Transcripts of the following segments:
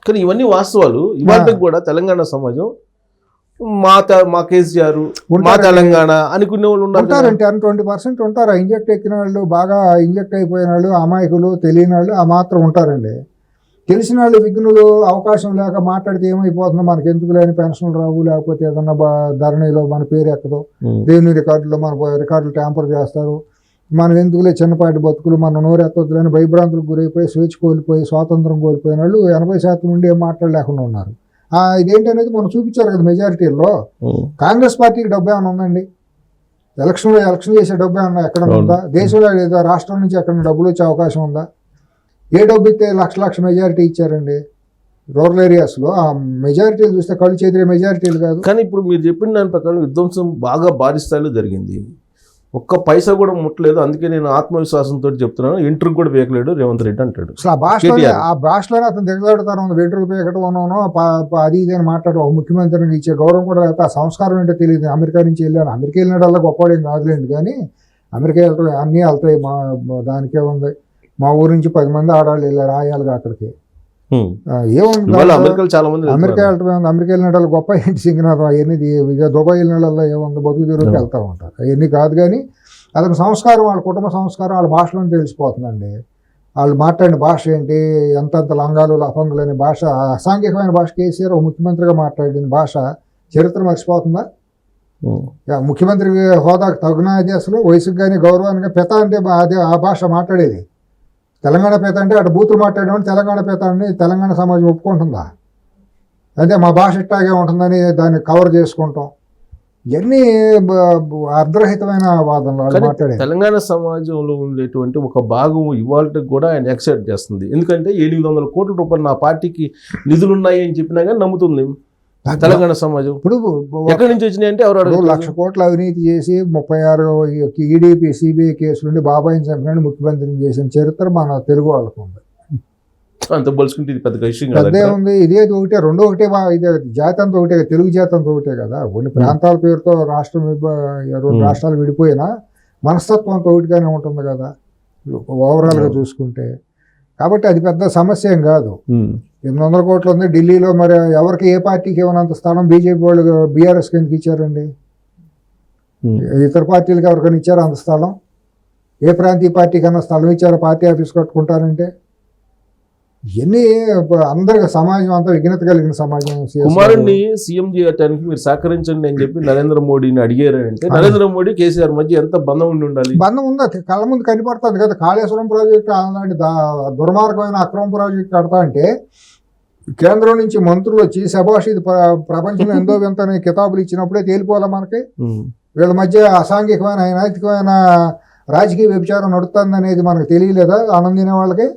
కానీ ఇవన్నీ వాస్తవాలు. ఇవాళకి కూడా తెలంగాణ సమాజం మా కేసీఆర్ మా తెలంగాణ అనుకునే వాళ్ళు ఉంటారు. 10-20% ఉంటారు. ఇంజెక్ట్ ఎక్కిన వాళ్ళు, బాగా ఇంజెక్ట్ అయిపోయిన వాళ్ళు, అమాయకులు, తెలియని వాళ్ళు ఆ మాత్రం ఉంటారండి. తెలిసిన వాళ్ళు విఘ్నులు అవకాశం లేక మాట్లాడితే ఏమైపోతుందో మనకి ఎందుకు లేని పెన్షన్లు రావు, లేకపోతే ఏదన్నా ధరణిలో మన పేరు ఎక్కదు, దేవుని రికార్డులో మన రికార్డులు ట్యాంపర్ చేస్తారు, మనం ఎందుకులే చిన్నపాటి బతుకులు మన నోరెత్తొద్దులని భయభ్రాంతులకు గురైపోయి స్వేచ్ఛ కోల్పోయి స్వాతంత్రం కోల్పోయిన వాళ్ళు 80% నుండి ఏం మాట్లాడలేకుండా ఉన్నారు. ఇదేంటి అనేది మనం చూపించారు కదా మెజారిటీల్లో. కాంగ్రెస్ పార్టీకి డబ్బు ఏమైనా ఉందండి? ఎలక్షన్ చేసే డబ్బు ఏమన్నా ఎక్కడ ఉందా? దేశంలో లేదా రాష్ట్రం నుంచి ఎక్కడ డబ్బులు వచ్చే అవకాశం ఉందా? ఏ డబ్బు ఇస్తే లక్ష మెజారిటీ ఇచ్చారండి రూరల్ ఏరియాస్లో. ఆ మెజారిటీలు చూస్తే కళ్ళు చేతిరే మెజారిటీలు కాదు. కానీ ఇప్పుడు మీరు చెప్పిన దాని ప్రకారం విధ్వంసం బాగా భారీ స్థాయిలో జరిగింది. ఒక్క పైసా కూడా ముట్టలేదు. అందుకే నేను ఆత్మవిశ్వాసంతో చెప్తున్నాను, ఇంటర్వ్యూ కూడా వేయలేడు రేవంత్ రెడ్డి అంటాడు. అసలు ఆ భాషలోనే అతను దిగజాడుతాను ఉంది. ఇంటర్వ్యూ వేయకటం అది ఇది అని మాట్లాడు. ఒక ముఖ్యమంత్రికి ఇచ్చే గౌరవం కూడా లేకపోతే ఆ సంస్కారం ఏంటో తెలియదు. అమెరికా నుంచి వెళ్ళాను, అమెరికా వెళ్ళినడల్లా గొప్పవాడేం కాదులేండి, కానీ అమెరికా వెళ్ళటం అన్నీ వెళ్తాయి. దానికే ఉంది. మా ఊరు నుంచి 10 మంది ఆడవాళ్ళు వెళ్ళారు ఆయాలుగా అక్కడికి. ఏముంది అమెరికా వెళ్ళటం, అమెరికా వెళ్ళినట్లు గొప్ప ఏంటి సింగనాథం అవన్నీ. దుబాయ్ వెళ్ళినల్లో ఏముంది, బతుకు తిరుగుతూ వెళ్తూ ఉంటారు. అవన్నీ కాదు, కానీ అతని సంస్కారం, వాళ్ళ కుటుంబ సంస్కారం వాళ్ళ భాషలోనే తెలిసిపోతుందండి. వాళ్ళు మాట్లాడిన భాష ఏంటి, ఎంతంత లంగాలు లఫంగులు అనే భాష, అసాంఘికమైన భాష. కేసీఆర్ ఒక ముఖ్యమంత్రిగా మాట్లాడిన భాష చరిత్ర మర్చిపోతుందా? ముఖ్యమంత్రి హోదాకు తగునది అసలు. వయసుకు కానీ గౌరవానికి పెత అంటే అదే ఆ భాష మాట్లాడేది. తెలంగాణ పేత అంటే అటు బూతులు మాట్లాడేవాడిని తెలంగాణ పేత అని తెలంగాణ సమాజం ఒప్పుకుంటుందా? అదే మా భాష ఇట్టాగే ఉంటుందని దాన్ని కవర్ చేసుకుంటాం. ఇవన్నీ అర్ధరహితమైన వాదనలు మాట్లాడే. తెలంగాణ సమాజంలో ఉండేటువంటి ఒక భాగం ఇవాళ కూడా ఆయన యాక్సెప్ట్ చేస్తుంది. ఎందుకంటే 700 కోట్ల రూపాయలు నా పార్టీకి నిధులున్నాయి అని చెప్పినా కానీ నమ్ముతుంది తెలంగాణ సమాజం. ఇప్పుడు ఎక్కడి నుంచి వచ్చినాయి అంటే ఎవరు 1,00,000 కోట్ల అవినీతి చేసి 36 ఈడీపీ సిబిఐ కేసు నుండి బాబాయిని చంపిన ముఖ్యమంత్రిని చేసిన చరిత్ర మన తెలుగు వాళ్ళకు ఉంది. అంత పోల్చుకుంటే ఇది పెద్ద విషయం అదే ఉంది. ఇదే ఒకటే, రెండో ఒకటే, ఇదే జాతి అంతా ఒకటే, తెలుగు జాతి అంతా ఒకటే కదా. కొన్ని ప్రాంతాల పేరుతో రాష్ట్రం 2 రాష్ట్రాలు విడిపోయినా మనస్తత్వం అంతా ఒకటిగానే ఉంటుంది కదా ఓవరాల్గా చూసుకుంటే. కాబట్టి అది పెద్ద సమస్య ఏం కాదు. 800 కోట్లు ఉంది ఢిల్లీలో. మరి ఎవరికి ఏ పార్టీకి ఏమన్నంత స్థలం బీజేపీ వాళ్ళు బీఆర్ఎస్కి ఎందుకు ఇచ్చారండి? ఇతర పార్టీలకు ఎవరికైనా ఇచ్చారా అంత స్థలం? ఏ ప్రాంతీయ పార్టీకి అన్న స్థలం ఇచ్చారో పార్టీ ఆఫీస్ కట్టుకుంటారంటే? ఇవన్నీ అందరికి సమాజం అంతా విఘ్నత కలిగిన సమాజం. కుమారుడిని సీఎం చేయడానికి మీరు సహకరించండి అని చెప్పి నరేంద్ర మోడీని అడిగారంటే నరేంద్ర మోడీ కేసీఆర్ మధ్య ఎంత బంధం ఉండాలి? బంధం ఉందా? కళ్ళ ముందు కనిపడుతుంది కదా. కాళేశ్వరం ప్రాజెక్టు అలాంటి దుర్మార్గమైన అక్రమ ప్రాజెక్టు కడతా అంటే కేంద్రం నుంచి మంత్రులు వచ్చి శభాష్ ఇది ప్రపంచంలో ఎంతో వింత కితాబులు ఇచ్చినప్పుడే తేలిపోలే మనకి. వీళ్ళ మధ్య అసాంఘికమైన అనైతికమైన రాజకీయ వ్యభిచారం నడుస్తుంది అనేది మనకు తెలియలేదా ఆనందిన వాళ్ళకి?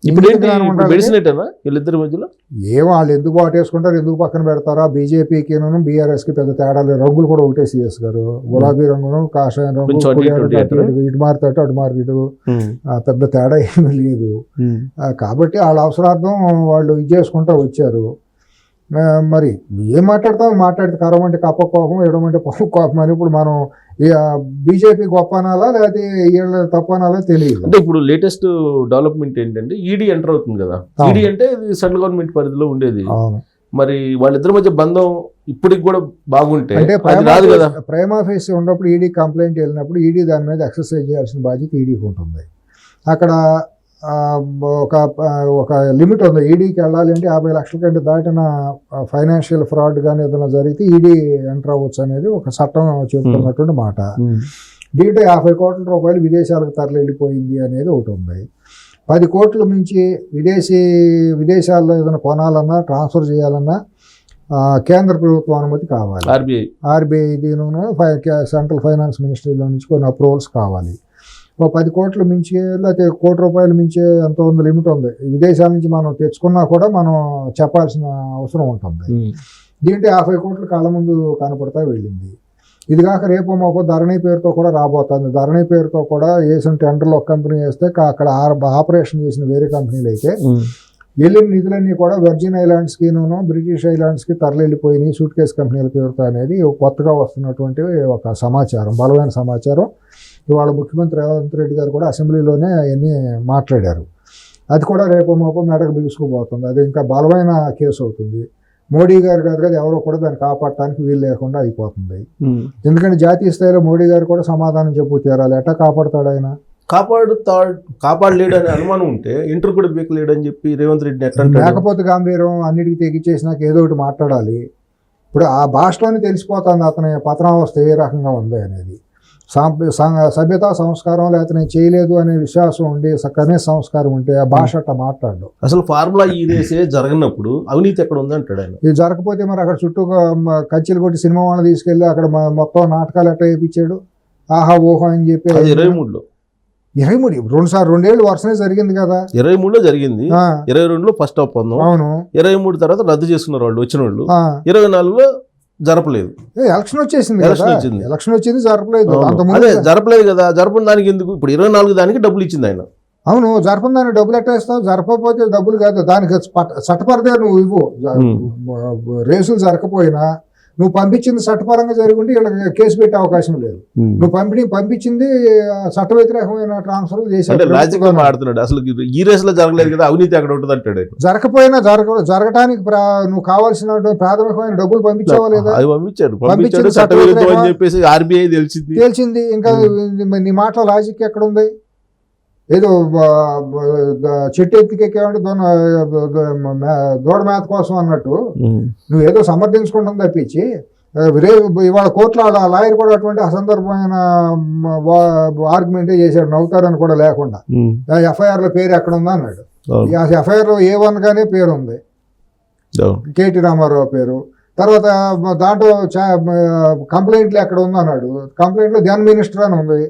ఇప్పుడు వీళ్ళిద్దరి మధ్యలో ఏమో వాళ్ళు ఎందుకు వాటేసుకుంటారు, ఎందుకు పక్కన పెడతారా? బీజేపీకి బీఆర్ఎస్కి పెద్ద తేడా లేదు. రంగులు కూడా ఒకటే. సీఎస్ గారు గులాబీ రంగును కాషాయం రంగు, ఇటు మారుతాడు అటు మారుతాడు, పెద్ద తేడా ఏమీ లేదు. కాబట్టి వాళ్ళ అవసరార్థం వాళ్ళు ఇది చేసుకుంటూ వచ్చారు. మరి ఏం మాట్లాడితే కరం అంటే కప్ప కోపం, ఎడమంటే పప్పు కోపం అని. ఇప్పుడు మనం బీజేపీ గొప్ప అనాలా లేకపోతే వీళ్ళ తప్పు అనాలా తెలియదు. అంటే ఇప్పుడు లేటెస్ట్ డెవలప్మెంట్ ఏంటంటే ఈడీ ఎంటర్ అవుతుంది కదా. ఈడీ అంటే సెంట్రల్ గవర్నమెంట్ పరిధిలో ఉండేది. మరి వాళ్ళిద్దరి మధ్య బంధం ఇప్పటికి కూడా బాగుంటే అంటే ప్రైమ్ ఆఫీస్ ఉన్నప్పుడు ఈడీ కంప్లైంట్ వెళ్ళినప్పుడు ఈడీ దాని మీద ఎక్సర్సైజ్ చేయాల్సిన బాధ్యత ఈడీకి ఉంటుంది. అక్కడ ఒక లిమిట్ ఉంది. ఈడీకి వెళ్ళాలి అంటే 50 లక్షల కంటే దాటిన ఫైనాన్షియల్ ఫ్రాడ్ కానీ ఏదైనా జరిగితే ఈడీ ఎంటర్ అవ్వచ్చు అనేది ఒక చట్టం చెబుతున్నటువంటి మాట. దీంట్లో 50 కోట్ల రూపాయలు విదేశాలకు తరలి వెళ్ళిపోయింది అనేది ఒకటి ఉంది. 10 కోట్లు మించి విదేశాల్లో ఏదైనా కొనాలన్నా ట్రాన్స్ఫర్ చేయాలన్నా కేంద్ర ప్రభుత్వం అనుమతి కావాలి. ఆర్బీఐ దీని సెంట్రల్ ఫైనాన్స్ మినిస్ట్రీలో నుంచి కొన్ని అప్రూవల్స్ కావాలి. 10 కోట్లు మించి లేకపోతే ₹1,00,00,000 మించి ఎంత ఉంది లిమిట్ ఉంది. విదేశాల నుంచి మనం తెచ్చుకున్నా కూడా మనం చెప్పాల్సిన అవసరం ఉంటుంది. దీంట్లో 50 కోట్లు కళ్ళ ముందు కనపడతా వెళ్ళింది. ఇది కాక రేపు మాపో ధరణి పేరుతో కూడా రాబోతుంది. ధరణి పేరుతో కూడా వేసిన టెండర్లో ఒక కంపెనీ వేస్తే అక్కడ ఆపరేషన్ చేసిన వేరే కంపెనీలు అయితే వెళ్ళిన నిధులన్నీ కూడా వర్జిన్ ఐలాండ్స్కిను బ్రిటిష్ ఐలాండ్స్కి తరలి వెళ్ళిపోయినాయి సూట్ కేస్ కంపెనీల పేరుతో అనేది కొత్తగా వస్తున్నటువంటి ఒక సమాచారం, బలమైన సమాచారం. ఇవాళ ముఖ్యమంత్రి రేవంత్ రెడ్డి గారు కూడా అసెంబ్లీలోనే అవన్నీ మాట్లాడారు. అది కూడా రేపు మాపో మెడకు బిగుసుకుపోతుంది. అది ఇంకా బలమైన కేసు అవుతుంది. మోడీ గారు కాదు కదా, ఎవరో కూడా దాన్ని కాపాడటానికి వీలు లేకుండా అయిపోతుంది. ఎందుకంటే జాతీయ స్థాయిలో మోడీ గారు కూడా సమాధానం చెప్పు తీరాలి. ఎట్లా కాపాడుతాడు ఆయన? కాపాడలేడు అనే అనుమానం ఉంటే ఇంటర్ కూడా బీకలేడు అని చెప్పి రేవంత్ రెడ్డి లేకపోతే గాంభీర్యం అన్నిటికీ తెగిచ్చేసినాక ఏదో ఒకటి మాట్లాడాలి. ఇప్పుడు ఆ భాషలోనే తెలిసిపోతుంది అతని పతనావస్థ ఏ రకంగా ఉంది అనేది. సభ్యతా సంస్కారం లేకపోతే నేను చేయలేదు అనే విశ్వాసం ఉండి కనీస సంస్కారం ఉంటే ఆ భాష అట్లా మాట్లాడు. అసలు ఫార్ములా ఈ రేసే జరగనప్పుడు అవినీతి ఎక్కడ ఉంది అంటాడు ఆయన. ఇది జరగకపోతే మరి అక్కడ చుట్టూ కచ్చిలు కొట్టి సినిమా వాళ్ళని తీసుకెళ్ళి అక్కడ మొత్తం నాటకాలు ఎట్లా వేయించాడు. ఆహా ఓహో అని చెప్పి 23లో 2 ఏళ్ళు వరుసనే జరిగింది కదా. 23లో జరిగింది, 22లో ఫస్ట్ ఒప్పందం, అవును 23 తర్వాత రద్దు చేసుకున్నారు వాళ్ళు వచ్చిన వాళ్ళు, 24లో జరపలేదు. ఎలక్షన్ వచ్చేసింది, ఎలక్షన్ వచ్చింది జరపలేదు. అదే జరపలేదు కదా, జరపని దానికి ఎందుకు ఇప్పుడు 24 దానికి డబ్బులు ఇచ్చింది ఆయన. అవును జరపని దానికి డబ్బులు ఎట్లా ఇస్తావు? జరపకపోతే డబ్బులు కాదు, దానికి చట్టపరదే నువ్వు ఇవ్వు. రేసులు జరగకపోయినా నువ్వు పంపించింది చట్టపరంగా జరుగుంటే వీళ్ళకి కేసు పెట్టే అవకాశం లేదు. నువ్వు పంపించింది చట్ట వ్యతిరేకమైన ట్రాన్స్ఫర్ చేస్తున్నాడు. అసలు ఈ రేసులో జరగలేదు కదా, అవినీతి అక్కడ ఉంటుంది అంటాడు. జరగకపోయినా జరగటానికి నువ్వు కావాల్సిన ప్రాథమికమైన డబ్బులు పంపించావా లేదా? అది పంపించాడు అని చెప్పేసి ఆర్బీఐ తెలిసింది. ఇంకా నీ మాటలో లాజిక్ ఎక్కడ ఉంది? ఏదో చెట్టు ఎత్తికెక్కావంటే దూడ మేత కోసం అన్నట్టు నువ్వు ఏదో సమర్థించుకుంటాం తప్పించి ఇవాళ కోర్టులో ఆ లాయర్ కూడా అటువంటి అసందర్భమైన ఆర్గ్యుమెంటే చేశాడు, నవ్వుతారని కూడా లేకుండా. ఎఫ్ఐఆర్లో పేరు ఎక్కడ ఉందా అన్నాడు. ఎఫ్ఐఆర్లో A1 గానే పేరు ఉంది, కేటీ రామారావు పేరు. తర్వాత దాంట్లో కంప్లైంట్లు ఎక్కడ ఉందా అన్నాడు. కంప్లైంట్లో దెన్ మినిస్టర్ అని ఉంది.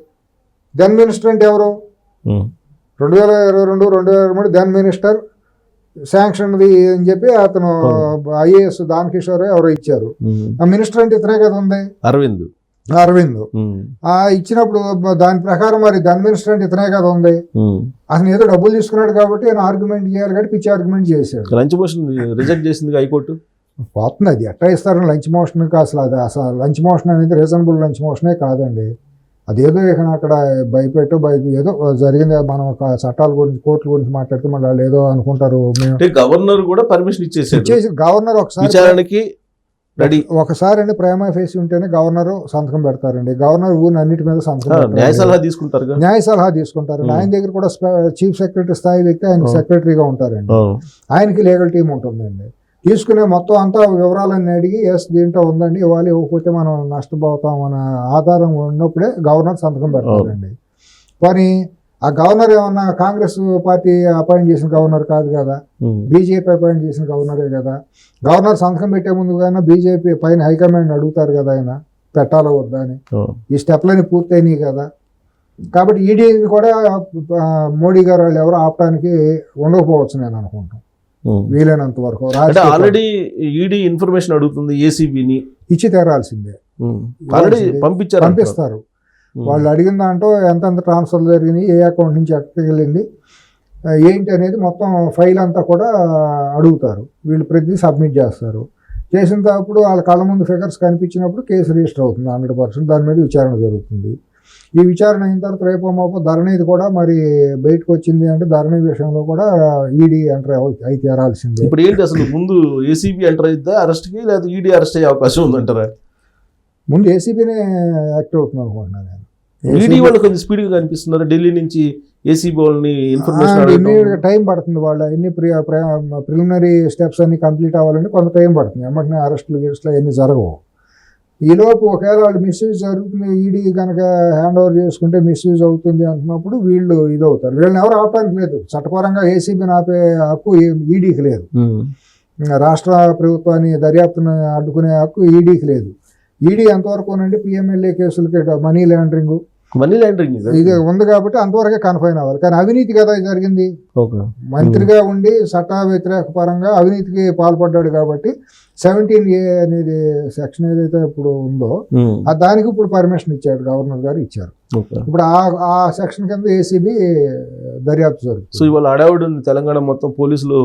దెన్ మినిస్టర్ అంటే ఎవరు? 2022, 2023 దెన్ మినిస్టర్ శాంక్షన్ది అని చెప్పి అతను IAS దానకిషోర్ ఎవరో ఇచ్చారు. ఆ మినిస్టర్ అంటే ఇతనే కదా ఉంది, అరవింద్. ఇచ్చినప్పుడు దాని ప్రకారం మరి దెన్ మినిస్టర్ అంటే ఇతనే కదా ఉంది. అతను ఏదో డబ్బులు తీసుకున్నాడు కాబట్టి ఆయన ఆర్గ్యుమెంట్ చేయాలి కాబట్టి పిచ్చి ఆర్గ్యుమెంట్ చేశాడు. లంచ్ మోషన్ రిజెక్ట్ చేసింది హైకోర్టు. పోతుంది అది ఎట్లా ఇస్తారని లంచ్ మోషన్. అసలు లంచ్ మోషన్ అనేది రీజనబుల్ లంచ్ మోషనే కాదండి. అదేదో ఇక అక్కడ ఏదో జరిగింది. మనం చట్టాల గురించి కోర్టుల గురించి మాట్లాడితే మళ్ళీ వాళ్ళు ఏదో అనుకుంటారు. గవర్నర్ కూడా పర్మిషన్ ఇచ్చేసి గవర్నర్ ఒకసారి అండి ప్రైమా ఫేసి ఉంటేనే గవర్నర్ సంతకం పెడతారండి. గవర్నర్ ఊరిని అన్నిటి మీద సంతకం న్యాయ సలహా తీసుకుంటారు. ఆయన దగ్గర కూడా చీఫ్ సెక్రటరీ స్థాయి వ్యక్తి ఆయన సెక్రటరీగా ఉంటారండి. ఆయనకి లీగల్ టీం ఉంటుందండి. తీసుకునే మొత్తం అంతా వివరాలన్నీ అడిగి దీంట్లో ఉందండి ఇవ్వాలి, ఇవ్వకపోతే మనం నష్టపోతాం అనే ఆధారం ఉన్నప్పుడే గవర్నర్ సంతకం పెడతారండి. కానీ ఆ గవర్నర్ ఏమన్నా కాంగ్రెస్ పార్టీ అపాయింట్ చేసిన గవర్నర్ కాదు కదా, బీజేపీ అపాయింట్ చేసిన గవర్నరే కదా. గవర్నర్ సంతకం పెట్టే ముందు కానీ బీజేపీ పైన హైకమాండ్ అడుగుతారు కదా ఆయన పెట్టాలో వద్దా అని. ఈ స్టెప్లని పూర్తయినాయి కదా. కాబట్టి ఈడీని కూడా మోడీ గారు వాళ్ళు ఎవరు ఆపడానికి ఉండకపోవచ్చు నేను అనుకుంటాను. వీలైనంత వరకు ఆల్రెడీ ఈడీ ఇన్ఫర్మేషన్ అడుగుతుంది, ఏసీబీని ఇచ్చి తీరాల్సిందే. పంపిస్తారు. వాళ్ళు అడిగిన దాంట్లో ఎంతెంత ట్రాన్స్ఫర్ జరిగినాయి, ఏ అకౌంట్ నుంచి ఎక్కడికి వెళ్ళింది ఏంటి అనేది మొత్తం ఫైల్ అంతా కూడా అడుగుతారు. వీళ్ళు ప్రతిదీ సబ్మిట్ చేస్తారు. చేసినప్పుడు వాళ్ళ కళ్ళ ముందు ఫిగర్స్ కనిపించినప్పుడు కేసు రిజిస్టర్ అవుతుంది 100%. దాని మీద విచారణ జరుగుతుంది. ఈ విచారణ అయిన తర్వాత రేపు మాపో ధరణిది కూడా మరి బయటకు వచ్చింది అంటే ధరణి విషయంలో కూడా ఈడీ ఎంటర్ అయి తీరాల్సిందే. ఇప్పుడు ఏంటి అసలు ముందు ఏసీబీ ఎంటర్ అయితే అరెస్ట్కి లేదా ఈడీ అరెస్ట్ అయ్యే అవకాశం ఉందంటారా? ముందు ఏసీబీనే యాక్టివ్ అవుతుంది అనుకుంటున్నాను నేను. ఈడీ వాళ్ళు కొంచెం స్పీడ్గా కనిపిస్తున్నారు. ఢిల్లీ నుంచి ఏసీబీ వాళ్ళని ఇన్ఫర్మేషన్ టైం పడుతుంది. వాళ్ళు ఎన్ని ప్రిలిమినరీ స్టెప్స్ అన్ని కంప్లీట్ అవ్వాలంటే కొంత టైం పడుతుంది. వెంటనే అరెస్టులు అన్నీ జరగవు. ఈలోపు ఒకవేళ వాళ్ళు మిస్యూజ్ జరుగుతుంది, ఈడీ కనుక హ్యాండ్ ఓవర్ చేసుకుంటే మిస్యూజ్ అవుతుంది అంటున్నప్పుడు వీళ్ళు ఇదవుతారు. వీళ్ళని ఎవరు ఆపడానికి లేదు. చట్టపరంగా ఏసీబీని ఆపే హక్కు ఈడీకి లేదు. రాష్ట్ర ప్రభుత్వాన్ని దర్యాప్తును అడ్డుకునే హక్కు ఈడీకి లేదు. ఈడీ ఎంతవరకునండి పిఎంఎల్ఏ కేసులకి మనీ లాండరింగ్ ఇది ఉంది కాబట్టి అంతవరకే కన్ఫైన్ అవ్వాలి. కానీ అవినీతి కదా జరిగింది. మంత్రిగా ఉండి చట్ట వ్యతిరేక పరంగా అవినీతికి పాల్పడ్డాడు కాబట్టి 17A అనేది సెక్షన్ ఏదైతే ఇప్పుడు ఉందో దానికి ఇప్పుడు పర్మిషన్ ఇచ్చాడు, గవర్నర్ గారు ఇచ్చారు. ఇప్పుడు ఆ సెక్షన్ కింద ఏసీబీ దర్యాప్తు జరుగుతుంది. సో ఇవాళ అడవుడు తెలంగాణ మొత్తం పోలీసులు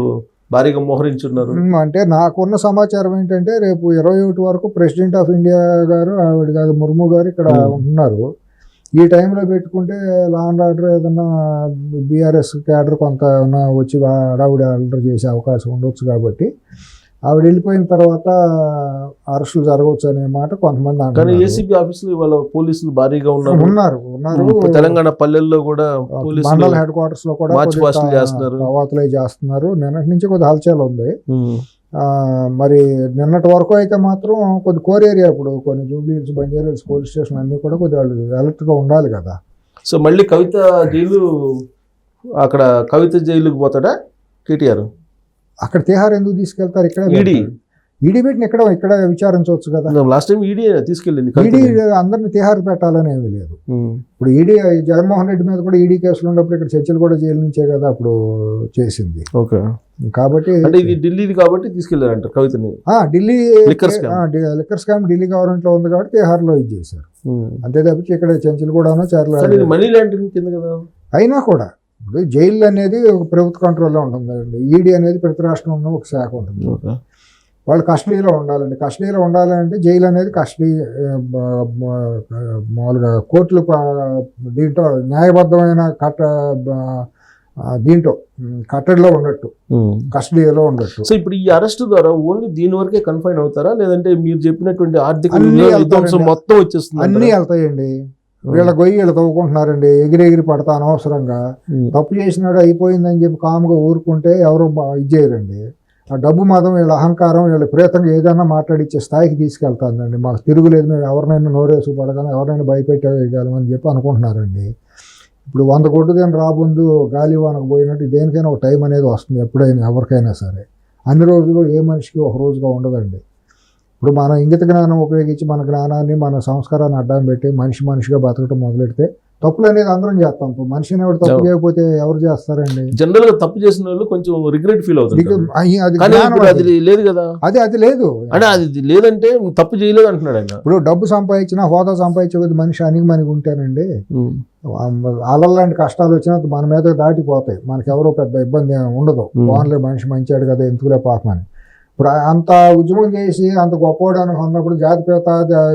భారీగా మోహరించున్నారు. అంటే నాకున్న సమాచారం ఏంటంటే రేపు 21 వరకు ప్రెసిడెంట్ ఆఫ్ ఇండియా గారు ఆవిడ కాదు ముర్ము గారు ఇక్కడ ఉంటున్నారు. ఈ టైంలో పెట్టుకుంటే లా అండ్ ఆర్డర్ ఏదన్నా బీఆర్ఎస్ క్యాడర్ కొంత ఏమన్నా వచ్చి హడావుడి అల్లరి చేసే అవకాశం ఉండొచ్చు కాబట్టి ఆవిడ వెళ్ళిపోయిన తర్వాత అరెస్టులు జరగవచ్చు అనే మాట కొంతమంది కానీ అంటున్నారు. ఏసీబీ ఆఫీసులో ఇవాళ పోలీసులు భారీగా ఉన్నారు. ఉన్నారు తెలంగాణ పల్లెల్లో కూడా మండల పోలీసులు హెడ్ క్వార్టర్స్ లో కూడా మార్చ్ పాస్టులు చేస్తున్నారు. కవాతులే చేస్తున్నారు. నిన్నటి నుంచి కొద్ది హల్చల్ ఉంది. మరి నిన్నటి వరకు అయితే మాత్రం కొద్ది కోర్ ఏరియా, ఇప్పుడు కొన్ని Jubilee hills, Banjara hills police station అన్ని కూడా కొద్దిగా అలర్ట్ గా ఉండాలి కదా. సో మళ్ళీ కవిత జైలు, అక్కడ కవిత జైలుకి పోతాడా కేటీఆర్? అక్కడ తిహార్ ఎందుకు తీసుకెళ్తారు? ఇక్కడ ఈడీ పెట్టిన ఇక్కడ విచారించవచ్చు కదా. లాస్ట్ టైం ఈడీ తీసుకెళ్ళింది. ఈడీ అందరిని తిహార్ పెట్టాలని ఏమీ లేదు. ఇప్పుడు ఈడీ జగన్మోహన్ రెడ్డి మీద కూడా ఈడీ కేసులు ఉన్నప్పుడు ఇక్కడ చర్చలు కూడా జైలు నుంచే కదా అప్పుడు చేసింది. ఓకే, కాబట్టి అంటే ఇది ఢిల్లీది కాబట్టి తీసుకెళ్లారంట కవితని. Delhi liquor scam Delhi government లో ఉంది కాబట్టి తిహార్లో ఇది చేశారు. అంతే తప్పించి ఇక్కడ చెంచులు కూడాను చర్ల మనీ లాండరింగ్ కింద కదా. అయినా కూడా ఇప్పుడు జైలు అనేది ఒక ప్రభుత్వ కంట్రోల్లో ఉంటుంది. ఈడీ అనేది ప్రతి రాష్ట్రంలో ఒక శాఖ ఉంటుంది. వాళ్ళు కస్టడీలో ఉండాలండి. కస్టడీలో ఉండాలంటే జైలు అనేది కస్టడీ మామూలుగా కోర్టులు దీంట్లో న్యాయబద్ధమైన దీంట్లో కట్టడిలో ఉన్నట్టు, కస్టడీలో ఉన్నట్టు. సో ఇప్పుడు ఈ అరెస్ట్ ద్వారా ఓన్లీ దీని వరకే కన్ఫైన్ అవుతారా, లేదంటే మీరు చెప్పినటువంటి ఆర్థిక మొత్తం వచ్చేస్తుంది? అన్నీ వెళ్తాయండి. వీళ్ళ గొయ్యి వీళ్ళు తవ్వుకుంటున్నారండి. ఎగిరి పడతా అనవసరంగా. తప్పు చేసినాడు అయిపోయిందని చెప్పి కాముగా ఊరుకుంటే ఎవరు ఇది చేయరండి. ఆ డబ్బు మాత్రం వీళ్ళ అహంకారం వీళ్ళ ప్రేతంగా ఏదైనా మాట్లాడిచ్చే స్థాయికి తీసుకెళ్తాందండి. మాకు తిరుగులేదు, మేము ఎవరినైనా నోరేసు పడగలం, ఎవరైనా భయపెట్టగలం అని చెప్పి అనుకుంటున్నారండి. ఇప్పుడు 100 కోట్లు దేని రాబోందు గాలి వానకు పోయినట్టు దేనికైనా ఒక టైం అనేది వస్తుంది. ఎప్పుడైనా ఎవరికైనా సరే అన్ని రోజులు ఏ మనిషికి ఒక రోజుగా ఉండదండి. ఇప్పుడు మన ఇంగిత జ్ఞానం ఉపయోగించి మన జ్ఞానాన్ని మన సంస్కారాన్ని అడ్డం పెట్టి మనిషిగా బతకటం మొదలెడితే తప్పులు అనేది అందరం చేస్తాం. మనిషిని ఎవరు తప్పు చేయకపోతే ఎవరు చేస్తారండి? జనరల్ గా తప్పు చేసిన వాళ్ళు కొంచెం రిగ్రెట్ ఫీల్ అవుతుంది. అది లేదు కదా, అది లేదు అంటే అది లేదంటే తప్పు చేయలేదు అంటున్నాడు ఆయన. ఇప్పుడు డబ్బు సంపాదించిన హోదా సంపాదించే మనిషి అనిగి ఉంటేనండి అలలాంటి కష్టాలు వచ్చినా మన మీద దాటిపోతాయి. మనకెవరో పెద్ద ఇబ్బంది ఉండదు. బాగుండే మనిషి మంచాడు కదా ఎందుకులే పాపమని. ఇప్పుడు అంత ఉద్యమం చేసి అంత గొప్పవాడు ఉన్నప్పుడు జాతిపేత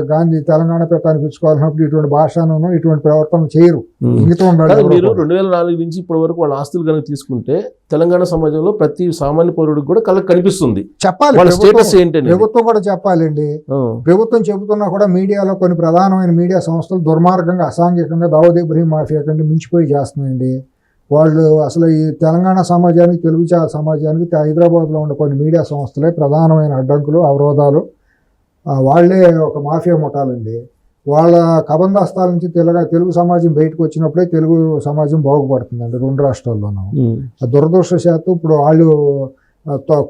గాంధీ తెలంగాణ పేత అనిపించుకోవాలన్నప్పుడు ఇటువంటి భాషను ఇటువంటి ప్రవర్తన చేయరు. మీరు 2004 నుంచి ఇప్పటి వరకు వాళ్ళ ఆస్తులు కనుక తీసుకుంటే తెలంగాణ సమాజంలో ప్రతి సామాన్య పౌరుడికి కూడా కళ్ళకి కనిపిస్తుంది. చెప్పాలి, వాళ్ళ స్టేటస్ ఏంటంటే ప్రభుత్వం కూడా చెప్పాలండి. ప్రభుత్వం చెబుతున్నా కూడా మీడియాలో కొన్ని ప్రధానమైన మీడియా సంస్థలు దుర్మార్గంగా అసాంఘికంగా దావూద్ ఇబ్రహీం మాఫియా కంటే మించిపోయి చేస్తున్నాయండి. వాళ్ళు అసలు ఈ తెలంగాణ సమాజానికి, తెలుగు సమాజానికి హైదరాబాద్లో ఉన్న కొన్ని మీడియా సంస్థలే ప్రధానమైన అడ్డంకులు, అవరోధాలు. వాళ్లే ఒక మాఫియా ముఠాలండి. వాళ్ళ కబందాస్తాల నుంచి తెలుగు సమాజం బయటకు వచ్చినప్పుడే తెలుగు సమాజం బాగుపడుతుందండి 2 రాష్ట్రాల్లోనూ. దురదృష్టశాత్తు ఇప్పుడు వాళ్ళు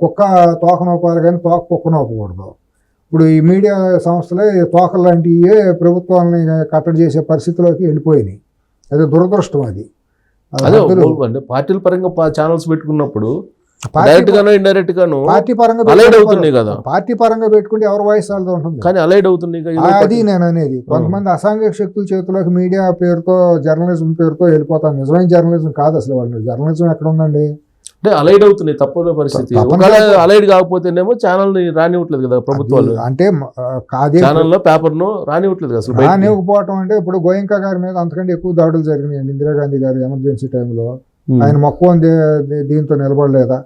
కుక్క తోకనోపాలి కానీ తోక కుక్కనోపకూడదు. ఇప్పుడు ఈ మీడియా సంస్థలే తోకలు లాంటివే ప్రభుత్వాన్ని కట్టడి చేసే పరిస్థితిలోకి వెళ్ళిపోయినాయి. అది దురదృష్టం. అదే పార్టీల పరంగా ఛానల్స్ పెట్టుకున్నప్పుడు డైరెక్ట్ గాను ఇండైరెక్ట్ గాను పార్టీ పరంగా అలైడ్ అవుతున్నాయి కదా. పార్టీ పరంగా పెట్టుకుంటే ఎవరి వాయిస్ వాళ్ళతో ఉంటుంది, కానీ అలైడ్ అవుతున్నాయి. అది నేను అనేది. కొంతమంది అసాంఘిక శక్తుల చేతిలోకి మీడియా పేరుతో, జర్నలిజం పేరుతో వెళ్ళిపోతాను. నిజమైన జర్నలిజం కాదు అసలు. వాళ్ళు జర్నలిజం ఎక్కడ ఉందండి? అంటే అలైడ్ అవుతున్నాయి, తప్పని పరిస్థితి. అలైడ్ కాకపోతేనేమో ఛానల్ రానివ్వట్లేదు కదా ప్రభుత్వాలు. అంటే ఛానల్ లో పేపర్ ను రానివ్వట్లేదు అసలు. రానివ్వకపోవటం అంటే ఇప్పుడు గోయంకా గారి మీద అంతకంటే ఎక్కువ దాడులు జరిగినాయండి. ఇందిరాగాంధీ గారు ఎమర్జెన్సీ టైంలో ఆయన మక్కువ దీంతో నిలబడలేదా?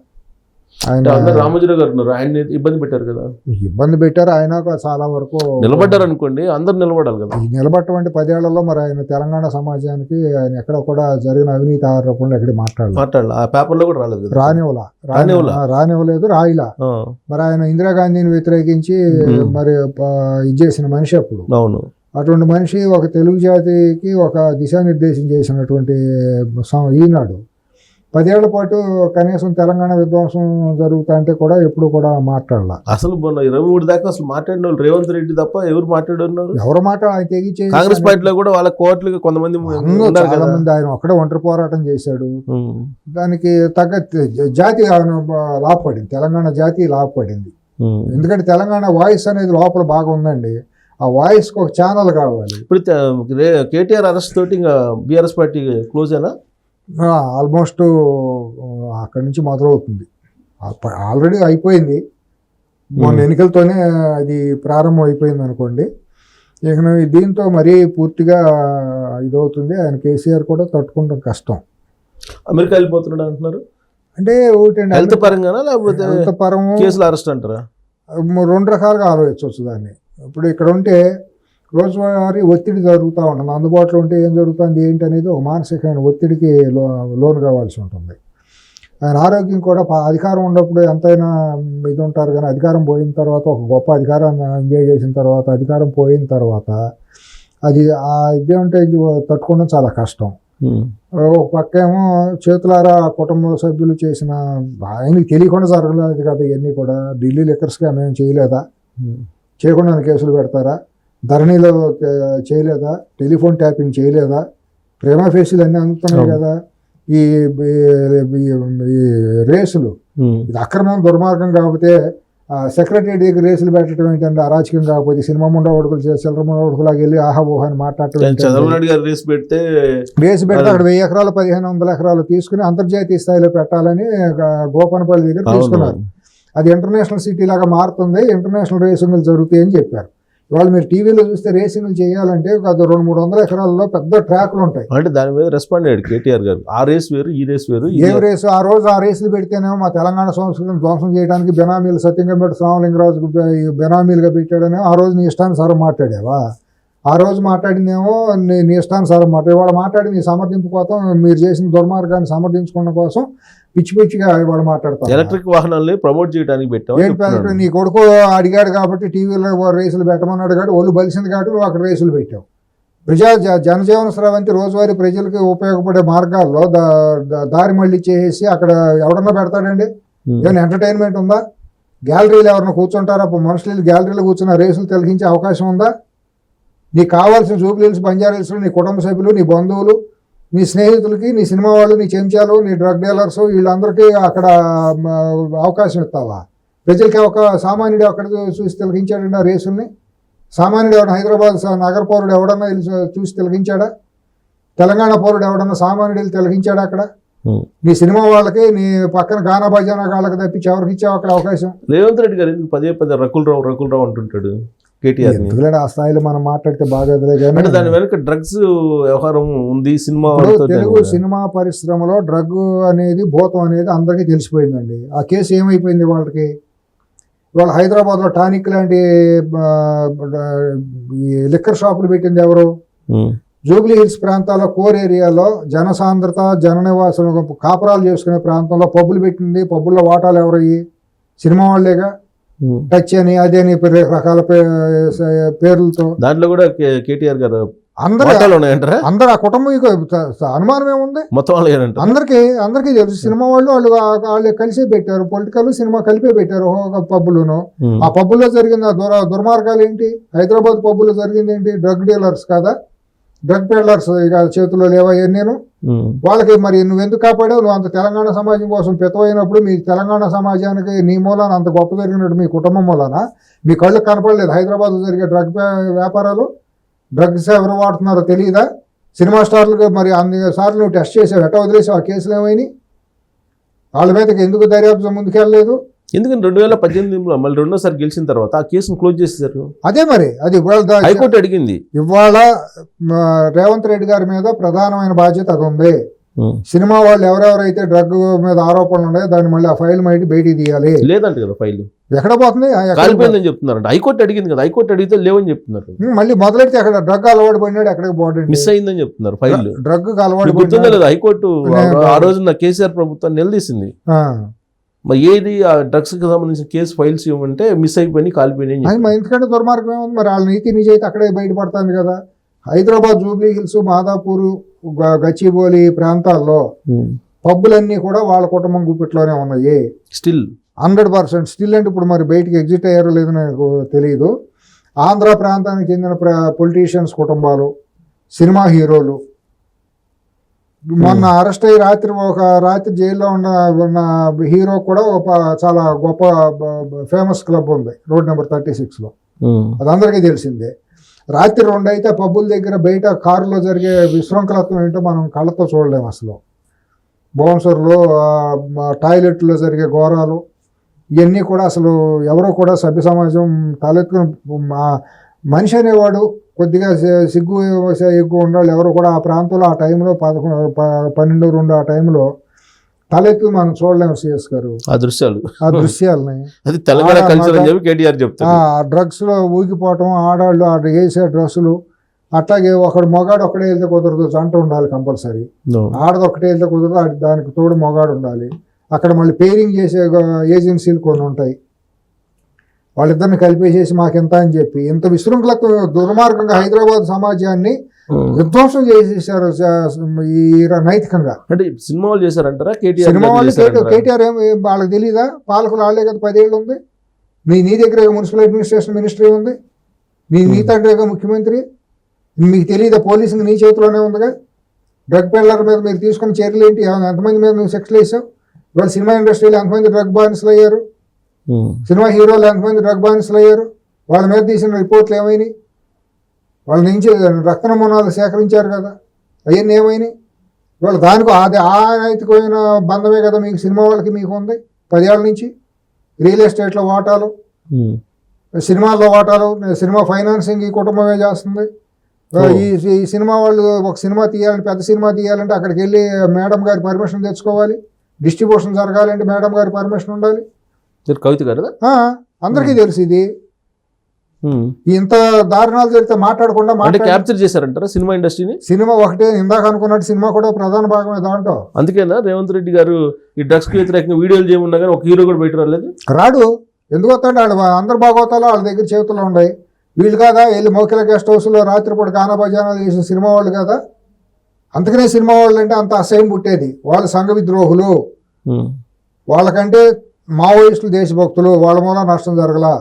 ఆయన రామోజీరావు గారు ఉన్నారు, ఆయన ఇబ్బంది పెట్టారు కదా. ఇబ్బంది పెట్టారు. ఆయన చాలా వరకు నిలబడ్డారు అనుకోండి, అందరు నిలబడాలి కదా. నిలబడటం అంటే 10 ఏళ్లలో మరి ఆయన తెలంగాణ సమాజానికి ఆయన ఎక్కడ కూడా జరిగిన అవినీతి ఆరోపణలు ఎక్కడ మాట్లాడాలి. ఆ పేపర్ లో కూడా రాలేదు, రానివ్వలేదు, రాయిలా. మరి ఆయన ఇందిరాగాంధీని వ్యతిరేకించి మరి ఇది చేసిన మనిషి అప్పుడు. అవును, అటువంటి మనిషి ఒక తెలుగు జాతికి ఒక దిశానిర్దేశం చేసినటువంటి ఈనాడు 10 ఏళ్ల పాటు కనీసం తెలంగాణ విధ్వంసం జరుగుతా అంటే కూడా ఎప్పుడు కూడా మాట్లాడాల. అసలు 23 దాకా అసలు మాట్లాడిన వాళ్ళు రేవంత్ రెడ్డి తప్ప ఎవరు మాట్లాడారు? ఎవరు ఆయన తెగించే కాంగ్రెస్ పార్టీలో కూడా వాళ్ళ కోట్లుగా కొంతమంది చాలా మంది. ఆయన ఒక్కడే ఒంటరి పోరాటం చేశాడు. దానికి తగ్గ జాతి లాభపడింది, తెలంగాణ జాతి లాభపడింది. ఎందుకంటే తెలంగాణ వాయిస్ అనేది లోపల బాగా ఉందండి. ఆ వాయిస్కి ఒక ఛానల్ కావాలి. ఇప్పుడు కేటీఆర్ అరెస్ట్ తోటి ఇంకా బీఆర్ఎస్ పార్టీ క్లోజ్ అయినా ఆల్మోస్ట్ అక్కడి నుంచి మొదలవుతుంది. ఆల్రెడీ అయిపోయింది, మొన్న ఎన్నికలతోనే అది ప్రారంభం అయిపోయింది అనుకోండి. ఇక దీంతో మరీ పూర్తిగా ఇదవుతుంది. ఆయన కేసీఆర్ కూడా తట్టుకుంటాం కష్టం. అమెరికా వెళ్ళిపోతున్నాడు అంటున్నారు. అంటే ఒకటండి, హెల్త్ పరంగానా లేకపోతే హెల్త్ పరము కేసులు అరెస్ట్ అంటారా? రెండు రకాలుగా ఆలోచించవచ్చు దాన్ని. ఇప్పుడు ఇక్కడ ఉంటే రోజువారీ ఒత్తిడి జరుగుతూ ఉంటుంది, అందుబాటులో ఉంటే ఏం జరుగుతుంది ఏంటి అనేది ఒక మానసికమైన ఒత్తిడికి లోను కావాల్సి ఉంటుంది. ఆయన ఆరోగ్యం కూడా అధికారం ఉన్నప్పుడు ఎంతైనా ఇది ఉంటారు, కానీ అధికారం పోయిన తర్వాత ఒక గొప్ప అధికారాన్ని ఎంజాయ్ చేసిన తర్వాత అధికారం పోయిన తర్వాత అది ఆ ఇదేంటే తట్టుకోవడం చాలా కష్టం. ఒక పక్క ఏమో చేతులారా కుటుంబ సభ్యులు చేసిన, ఆయనకి తెలియకుండా జరగలేదు కదా ఇవన్నీ కూడా. ఢిల్లీ లిక్కర్స్గా మేము చేయలేదా, చేయకుండా కేసులు పెడతారా? ధరణిలో చేయలేదా? టెలిఫోన్ ట్యాపింగ్ చేయలేదా? ప్రేమ ఫేసులు అన్నీ అందుతున్నాయి కదా. ఈ రేసులు ఇది అక్రమం దుర్మార్గం కాకపోతే సెక్రటరీ దగ్గర రేసులు పెట్టడం ఏంటంటే అరాచకం కాకపోతే సినిమా ముండ ఒడుకులు చిల్లర ముండ ఒడుకులాగా వెళ్ళి ఆహాబోహ అని మాట్లాడటం. చంద్రబాబు నాయుడు గారు రేసు పెడితే అక్కడ 1000 ఎకరాలు 1500 ఎకరాలు తీసుకుని అంతర్జాతీయ స్థాయిలో పెట్టాలని గోపనపల్లి దగ్గర తీసుకున్నారు. అది ఇంటర్నేషనల్ సిటీ లాగా మారుతుంది, ఇంటర్నేషనల్ రేసింగ్లు జరుగుతాయి అని చెప్పారు. ఇవాళ మీరు టీవీలో చూస్తే రేసింగ్లు చేయాలంటే ఒక 200-300 ఎకరాల్లో పెద్ద ట్రాక్లు ఉంటాయి. అంటే దాని మీద రెస్పాండ్ అయ్యాడు కేటీఆర్ గారు. ఆ రేస్ వేరు ఈ రేస్ వేరు. ఏ రేసు ఆ రోజు ఆ రేసులు పెడితేనేమో మా తెలంగాణ సంస్కృతిని ధ్వంసం చేయడానికి బెనామీలు సత్యంగంపేట శ్రావణలింగరాజుకు బెనామీలుగా పెట్టాడనేమో ఆ రోజు నీ ఇష్టానుసారం మాట్లాడావా? ఆ రోజు మాట్లాడిందేమో నీ ఇష్టానుసారం మాట్లాడి వాడు మాట్లాడి నీ సమర్థింపు కోసం, మీరు చేసిన దుర్మార్గాన్ని సమర్థించుకోవడం కోసం పిచ్చి పిచ్చిగా వాడు మాట్లాడతారు. ఎలక్ట్రిక్ వాహనాలని ప్రమోట్ చేయడానికి పెట్టావు. నీ కొడుకు అడిగాడు కాబట్టి టీవీలో రేసులు పెట్టమన్నాడు కాబట్టి ఒళ్ళు బలిసింది కాబట్టి నువ్వు అక్కడ రేసులు పెట్టావు. జనజీవన స్రవంతి రోజువారీ ప్రజలకి ఉపయోగపడే మార్గాల్లో దారి మళ్ళీ చేసి అక్కడ ఎవడన్నా పెడతాడండి? ఏమైనా ఎంటర్టైన్మెంట్ ఉందా? గ్యాలరీలు ఎవరన్నా కూర్చుంటారా? మనుషులు గ్యాలరీలో కూర్చున్న రేసులు తొలగించే అవకాశం ఉందా? నీకు కావాల్సిన జూబ్లీ హిల్స్, బంజారా హిల్స్లో నీ కుటుంబ సభ్యులు, నీ బంధువులు, నీ స్నేహితులకి, నీ సినిమా వాళ్ళు, నీ చెంచాలు, నీ డ్రగ్ డీలర్స్ వీళ్ళందరికీ అక్కడ అవకాశం ఇస్తావా? ప్రజలకి ఒక సామాన్యుడు అక్కడ చూసి తిలకించాడండి ఆ రేసుల్ని? సామాన్యుడు ఎవడన్నా హైదరాబాద్ నగర పౌరుడు ఎవడన్నా చూసి తిలకించాడా? తెలంగాణ పౌరుడు ఎవడన్నా సామాన్యుడు వెళ్ళి తిలకించాడా అక్కడ? నీ సినిమా వాళ్ళకి, నీ పక్కన గానా బజానా వాళ్ళకి తప్పించి ఎవరికి ఇచ్చావు అక్కడ అవకాశం? రేవంత్ రెడ్డి గారు ఎందుకు పదే రకుల్ రావు అంటుంటాడు కేటీఆర్? ఆ స్థాయిలో మనం మాట్లాడితే బాగా దాని వెనక డ్రగ్స్ వ్యవహారం ఉంది. తెలుగు సినిమా పరిశ్రమలో డ్రగ్ అనేది భూతం అనేది అందరికీ తెలిసిపోయిందండి. ఆ కేసు ఏమైపోయింది వాళ్ళకి? ఇవాళ హైదరాబాద్లో టానిక్ లాంటి లిక్కర్ షాపులు పెట్టింది ఎవరు? జూబ్లీ హిల్స్ ప్రాంతాల్లో కోర్ ఏరియాలో జనసాంద్రత, జన నివాసులు కాపురాలు చేసుకునే ప్రాంతంలో పబ్బులు పెట్టింది. పబ్బుల్లో వాటాలు ఎవరయ్యి? సినిమా వాళ్ళేగా. టచ్ అని అదే అని రకాల పేర్లతో దాంట్లో కూడా కేటీఆర్ గారు అందరూ ఆ కుటుంబం అనుమానం ఏముంది? మొత్తం అందరికీ తెలుసు. సినిమా వాళ్ళు కలిసే పెట్టారు, పొలిటికల్ సినిమా కలిపే పెట్టారు పబ్బులను. ఆ పబ్బుల్లో జరిగిన దుర్మార్గాలు ఏంటి? హైదరాబాద్ పబ్బుల్లో జరిగింది ఏంటి? డ్రగ్ డీలర్స్ కదా, డ్రగ్ పెడ్లర్స్ ఇక చేతుల్లో లేవా? నేను వాళ్ళకి మరి నువ్వెందుకు కాపాడావు? నువ్వు అంత తెలంగాణ సమాజం కోసం పెతవైనప్పుడు మీ తెలంగాణ సమాజానికి నీ మూలాన అంత గొప్ప జరిగినట్టు మీ కుటుంబం మూలాన మీ కళ్ళకు కనపడలేదు హైదరాబాద్లో జరిగే డ్రగ్ వ్యాపారాలు? డ్రగ్స్ ఎవరు వాడుతున్నారో తెలియదా? సినిమా స్టార్లకు మరి అన్నిసార్లు నువ్వు టెస్ట్ చేసావు, ఎట్ట వదిలేసావు? ఆ కేసులు ఏమైనాయి? వాళ్ళ మీదకి ఎందుకు దర్యాప్తు ముందుకెళ్ళలేదు? ఎందుకంటే 2018 మళ్ళీ రెండోసారి గెలిచిన తర్వాత ఆ కేసును క్లోజ్ చేసేసారు. అదే మరి అది హైకోర్టు అడిగింది. ఇవాళ రేవంత్ రెడ్డి గారి మీద ప్రధానమైన బాధ్యత అది ఉంది. సినిమా వాళ్ళు ఎవరెవరైతే డ్రగ్ మీద ఆరోపణలు ఉన్నాయో దాన్ని మళ్ళీ ఆ ఫైల్ బయట బయటికి తీయాలి. లేదంట కదా ఫైల్, ఎక్కడ పోతుంది? కాలిపోయిందని చెప్తున్నారంట. హైకోర్టు అడిగింది కదా, హైకోర్టు అడిగితే లేవని చెప్తున్నారు. మళ్ళీ మొదలెడితే అక్కడ డ్రగ్ అలవాటు పడినాడు, ఎక్కడికి పోవడం మిస్ అయిందని చెప్తున్నారు. ఫైల్ డ్రగ్ అలవాటు గుర్తుందా లేదా? హైకోర్టు ఆ రోజున కేసీఆర్ ప్రభుత్వం నిలదీసింది. మరి ఏది ఆ డ్రగ్స్ కి సంబంధించిన కేసు ఫైల్స్ ఇవ్వమంటే మిస్ అయిపోయి కాలిపోయినాయి. ఎందుకంటే దుర్మార్గం ఏముంది మరి? వాళ్ళ నీతి నిజాయితీ అక్కడే బయటపడుతుంది కదా. హైదరాబాద్ జూబ్లీ హిల్స్, మాదాపూర్, గచ్చిబౌలి ప్రాంతాల్లో పబ్బులన్నీ కూడా వాళ్ళ కుటుంబం గుప్పిట్లోనే ఉన్నాయి స్టిల్. 100% స్టిల్. అంటే ఇప్పుడు మరి బయటికి ఎగ్జిట్ అయ్యారో లేదో నాకు తెలియదు. ఆంధ్ర ప్రాంతానికి చెందిన పొలిటీషియన్స్ కుటుంబాలు, సినిమా హీరోలు మొన్న అరెస్ట్ అయ్యి రాత్రి జైల్లో ఉన్న హీరో కూడా చాలా గొప్ప ఫేమస్ క్లబ్ ఉంది రోడ్ నెంబర్ 36లో. అది అందరికీ తెలిసిందే. రాత్రి 2 అయితే పబ్బుల దగ్గర బయట కారులో జరిగే విశృంఖలత్వం ఏంటో మనం కళ్ళతో చూడలేము అసలు. బౌన్సర్లు, టాయిలెట్లో జరిగే ఘోరాలు ఇవన్నీ కూడా అసలు ఎవరో కూడా సభ్య సమాజం తలెత్తుకుని మనిషి అనేవాడు కొద్దిగా సిగ్గు ఎక్కువ ఉండాలి ఎవరు కూడా ఆ ప్రాంతంలో ఆ టైంలో 12-2 ఆ టైంలో తలెత్తి మనం చూడలేము సిఎస్ గారు ఆ దృశ్యాలని. అది తెలంగాణ కల్చర్ అని చెప్పి కేటీఆర్ చెప్తారు. డ్రగ్స్ లో ఊగిపోవటం, ఆడాళ్ళు వేసే డ్రస్సులు, అట్లాగే ఒకడు మొగాడు ఒకటే వెళ్తే కుదరదు, జంట ఉండాలి కంపల్సరీ. ఆడది ఒకటే వెళ్తే కుదరదు, దానికి తోడు మొగాడు ఉండాలి. అక్కడ మళ్ళీ పేరింగ్ చేసే ఏజెన్సీలు కొన్ని ఉంటాయి, వాళ్ళిద్దరిని కలిపేసేసి మాకింత అని చెప్పి ఇంత విశృంఖలకు దుర్మార్గంగా హైదరాబాద్ సమాజాన్ని విధ్వంసం చేసేసారు ఈ నైతికంగా. అంటే సినిమా వాళ్ళు చేశారంటారా? సినిమా వాళ్ళు కేటీఆర్ వాళ్ళకి తెలియదా? పాలకులు వాళ్ళే కదా, 10 ఏళ్ళు ఉంది. నీ దగ్గర మున్సిపల్ అడ్మినిస్ట్రేషన్ మినిస్ట్రీ ఉంది, నీ తండ్రిగా ముఖ్యమంత్రి, మీకు తెలియదా? పోలీసింగ్ నీ చేతిలోనే ఉందిగా. డ్రగ్ పెల్లర్ మీద మీరు తీసుకున్న చర్యలు ఏంటి? ఎంతమంది మీద నువ్వు సెక్స్లు వేసావు? ఇవాళ సినిమా ఇండస్ట్రీలో ఎంతమంది డ్రగ్ బానిసలు అయ్యారు? సినిమా హీరోలు ఎంతమంది డ్రగ్ బానిసలు అయ్యారు? వాళ్ళ మీద తీసిన రిపోర్ట్లు ఏమైనాయి? వాళ్ళ నుంచి రక్త నమూనాలు సేకరించారు కదా, అవన్నీ ఏమైనాయి? ఇవాళ దానికి అది ఆ నైతికమైన బంధమే కదా మీకు సినిమా వాళ్ళకి మీకు ఉంది 10 ఏళ్ళ నుంచి. రియల్ ఎస్టేట్లో వాటాలు, సినిమాల్లో వాటాలు, సినిమా ఫైనాన్సింగ్ ఈ కుటుంబమే చేస్తుంది. ఈ సినిమా వాళ్ళు ఒక సినిమా తీయాలంటే, పెద్ద సినిమా తీయాలంటే అక్కడికి వెళ్ళి మేడం గారి పర్మిషన్ తెచ్చుకోవాలి. డిస్ట్రిబ్యూషన్ జరగాలంటే మేడం గారి పర్మిషన్ ఉండాలి. కవిత గారు అందరికీ తెలుసు ఇది. ఇంత దారుణాలు జరిగితే మాట్లాడకుండా క్యాప్చర్ చేశారంటారా సినిమా ఇండస్ట్రీని? సినిమా ఒకటే ఇందాక అనుకున్నట్టు సినిమా కూడా ప్రధాన భాగమే దాంట్లో. అందుకేనా రేవంత్ రెడ్డి గారు ఈ డ్రగ్స్ కి వ్యతిరేకంగా వీడియోలు చేయమన్నా కానీ ఒక హీరో కూడా బయట రాలేదు? రాడు. ఎందుకు వస్తాడు? వాళ్ళు అందరు భాగవతాలు వాళ్ళ దగ్గర చేతుల్లో ఉన్నాయి. వీళ్ళు కాదా వెళ్ళి మౌఖిల గెస్ట్ హౌస్లో రాత్రిపూట గానా భజనాలు చేసిన సినిమా వాళ్ళు కదా. అందుకనే సినిమా వాళ్ళు అంటే అంత అసహ్యం పుట్టేది. వాళ్ళు సంఘ విద్రోహులు, వాళ్ళకంటే మావోయిస్టులు దేశభక్తులు, వాళ్ళ మూల నష్టం జరగలా.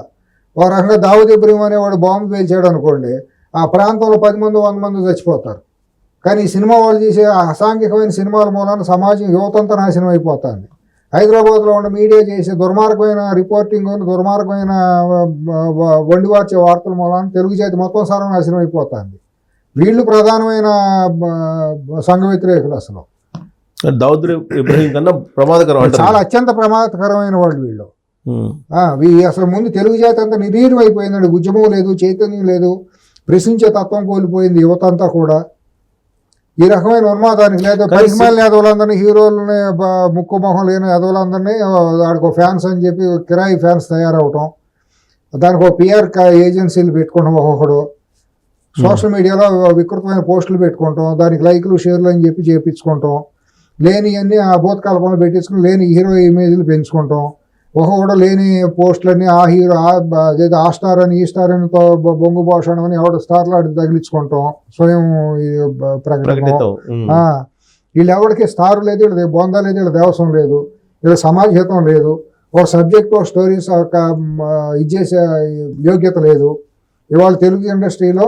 ఒక రకంగా దావూద్ ఇబ్రహీం అనేవాడు బాంబు పేల్చాడు అనుకోండి, ఆ ప్రాంతంలో 10 మంది 100 మంది చచ్చిపోతారు. కానీ ఈ సినిమా వాళ్ళు చేసే అసాంఘికమైన సినిమాల మూలాన సమాజం యువతంతా నాశనం అయిపోతుంది. హైదరాబాద్లో ఉన్న మీడియా చేసే దుర్మార్గమైన రిపోర్టింగ్, దుర్మార్గమైన వండివార్చే వార్తల మూలాన తెలుగు జాతి మొత్తం సర్వనాశనం అయిపోతుంది. వీళ్ళు ప్రధానమైన సంఘ వ్యతిరేకులు. అసలు దావూద్ ఇబ్రహీం కన్నా ప్రమాదకరం, చాలా అత్యంత ప్రమాదకరమైన వాళ్ళు వీళ్ళు. అసలు ముందు తెలుగు జాతి అంతా నిర్వీర్యం అయిపోయిందండి. ఉద్యమం లేదు, చైతన్యం లేదు, ప్రశ్నించే తత్వం కోల్పోయింది యువత అంతా కూడా. ఈ రకమైన ఉన్మాదానికి లేదు పరిమాల యాదవులందరినీ, హీరోలని ముక్కు మొహం లేని యాదవులందరినీ వాడికి ఫ్యాన్స్ అని చెప్పి కిరాయి ఫ్యాన్స్ తయారవటం, దానికి ఒక పిఆర్ ఏజెన్సీలు పెట్టుకోవడం, ఒక్కొక్కడు సోషల్ మీడియాలో వికృతమైన పోస్టులు పెట్టుకుంటాం, దానికి లైకులు షేర్లు అని చెప్పి చేయించుకుంటాం, లేని అన్ని ఆ భూతకల్పనలు పెట్టించుకుని లేని హీరో ఇమేజ్లు పెంచుకుంటాం, ఒక్కొక్కడు లేని పోస్టులన్నీ ఆ హీరో అదేదో ఆ స్టార్ అని ఈ స్టార్ అని బొంగు భాషణం అని ఎవడ స్టార్లు ఆడి తగిలించుకుంటాం, స్వయం ప్రకటన. వీళ్ళు ఎవరికి స్టార్ లేదు, వీళ్ళది బొందా లేదు, వీళ్ళ దేవసం లేదు, వీళ్ళ సమాజహితం లేదు, ఒక సబ్జెక్ట్ ఒక స్టోరీస్ ఇది చేసే యోగ్యత లేదు. ఇవాళ తెలుగు ఇండస్ట్రీలో